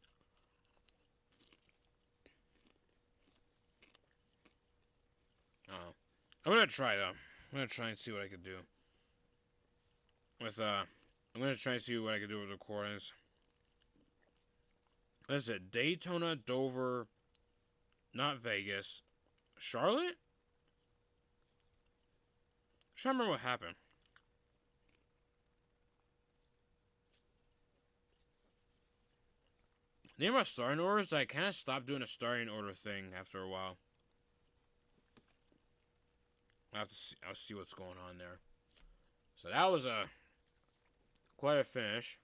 I'm gonna try though. I'm gonna try and see what I can do. With I'm gonna try and see what I can do with recordings. What is it? Daytona, Dover, not Vegas, Charlotte? I'm trying to remember what happened. Name my starting orders. I kind of stopped doing a starting order thing after a while. I'll see what's going on there. So that was quite a finish.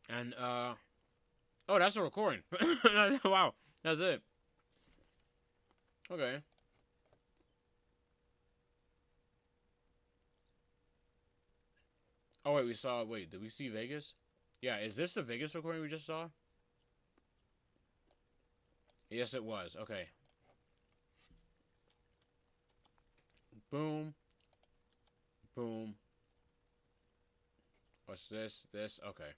And oh, that's a recording. Wow, that's it. Okay. Oh wait, did we see Vegas? Yeah, is this the Vegas recording we just saw? Yes, it was. Okay. Boom. Boom. What's this? This? Okay.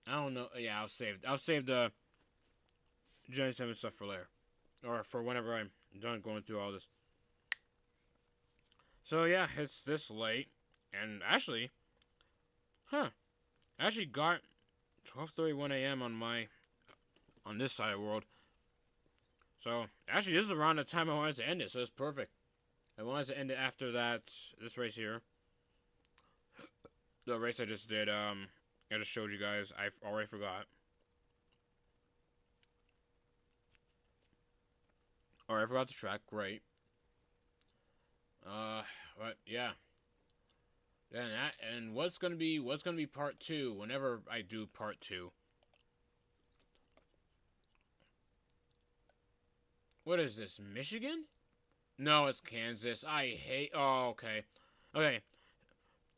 I don't know. Yeah, I'll save the Johnny 7 stuff for later. Or for whenever I'm done going through all this. So yeah, it's this late. And actually, I actually got 12:31 a.m. on this side of the world. So actually, this is around the time I wanted to end it, so it's perfect. I wanted to end it after this race here. The race I just did, I just showed you guys. I already forgot. Or I forgot the track. Great. But yeah. And what's gonna be part two? Whenever I do part two. What is this? Michigan? No, it's Kansas. I hate. Oh, okay. Okay.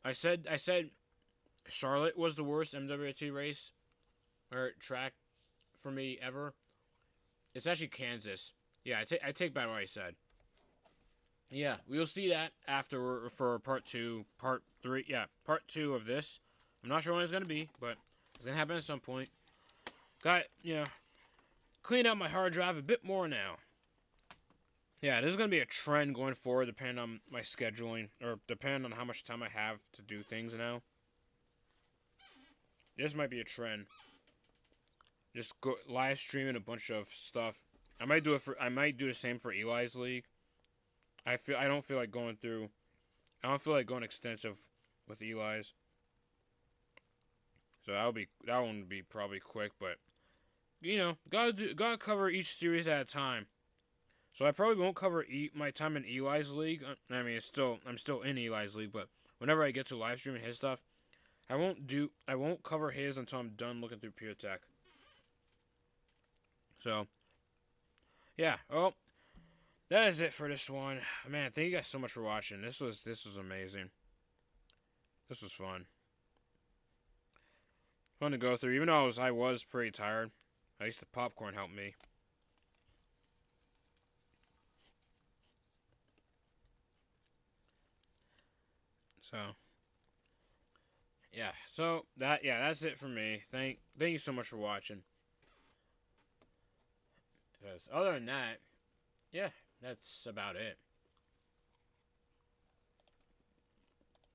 I said Charlotte was the worst MWT race or track for me ever. It's actually Kansas. Yeah, I take back what I said. Yeah, we'll see that after for part two, part three. Yeah, part two of this. I'm not sure when it's gonna be, but it's gonna happen at some point. Got clean out my hard drive a bit more now. Yeah, this is gonna be a trend going forward, depending on my scheduling or depending on how much time I have to do things now. This might be a trend. Just go live streaming a bunch of stuff. I might do the same for Eli's League. I don't feel like going extensive with Eli's. So that one would be probably quick, but gotta cover each series at a time. So I probably won't cover my time in Eli's League. I mean, I'm still in Eli's League, but whenever I get to live streaming his stuff, I won't cover his until I'm done looking through Pure Tech. So, yeah. Well, that is it for this one. Man, thank you guys so much for watching. This was amazing. This was fun. Fun to go through, even though I was pretty tired. At least the popcorn helped me. So, yeah. So that's it for me. Thank you so much for watching. Because other than that, yeah, that's about it.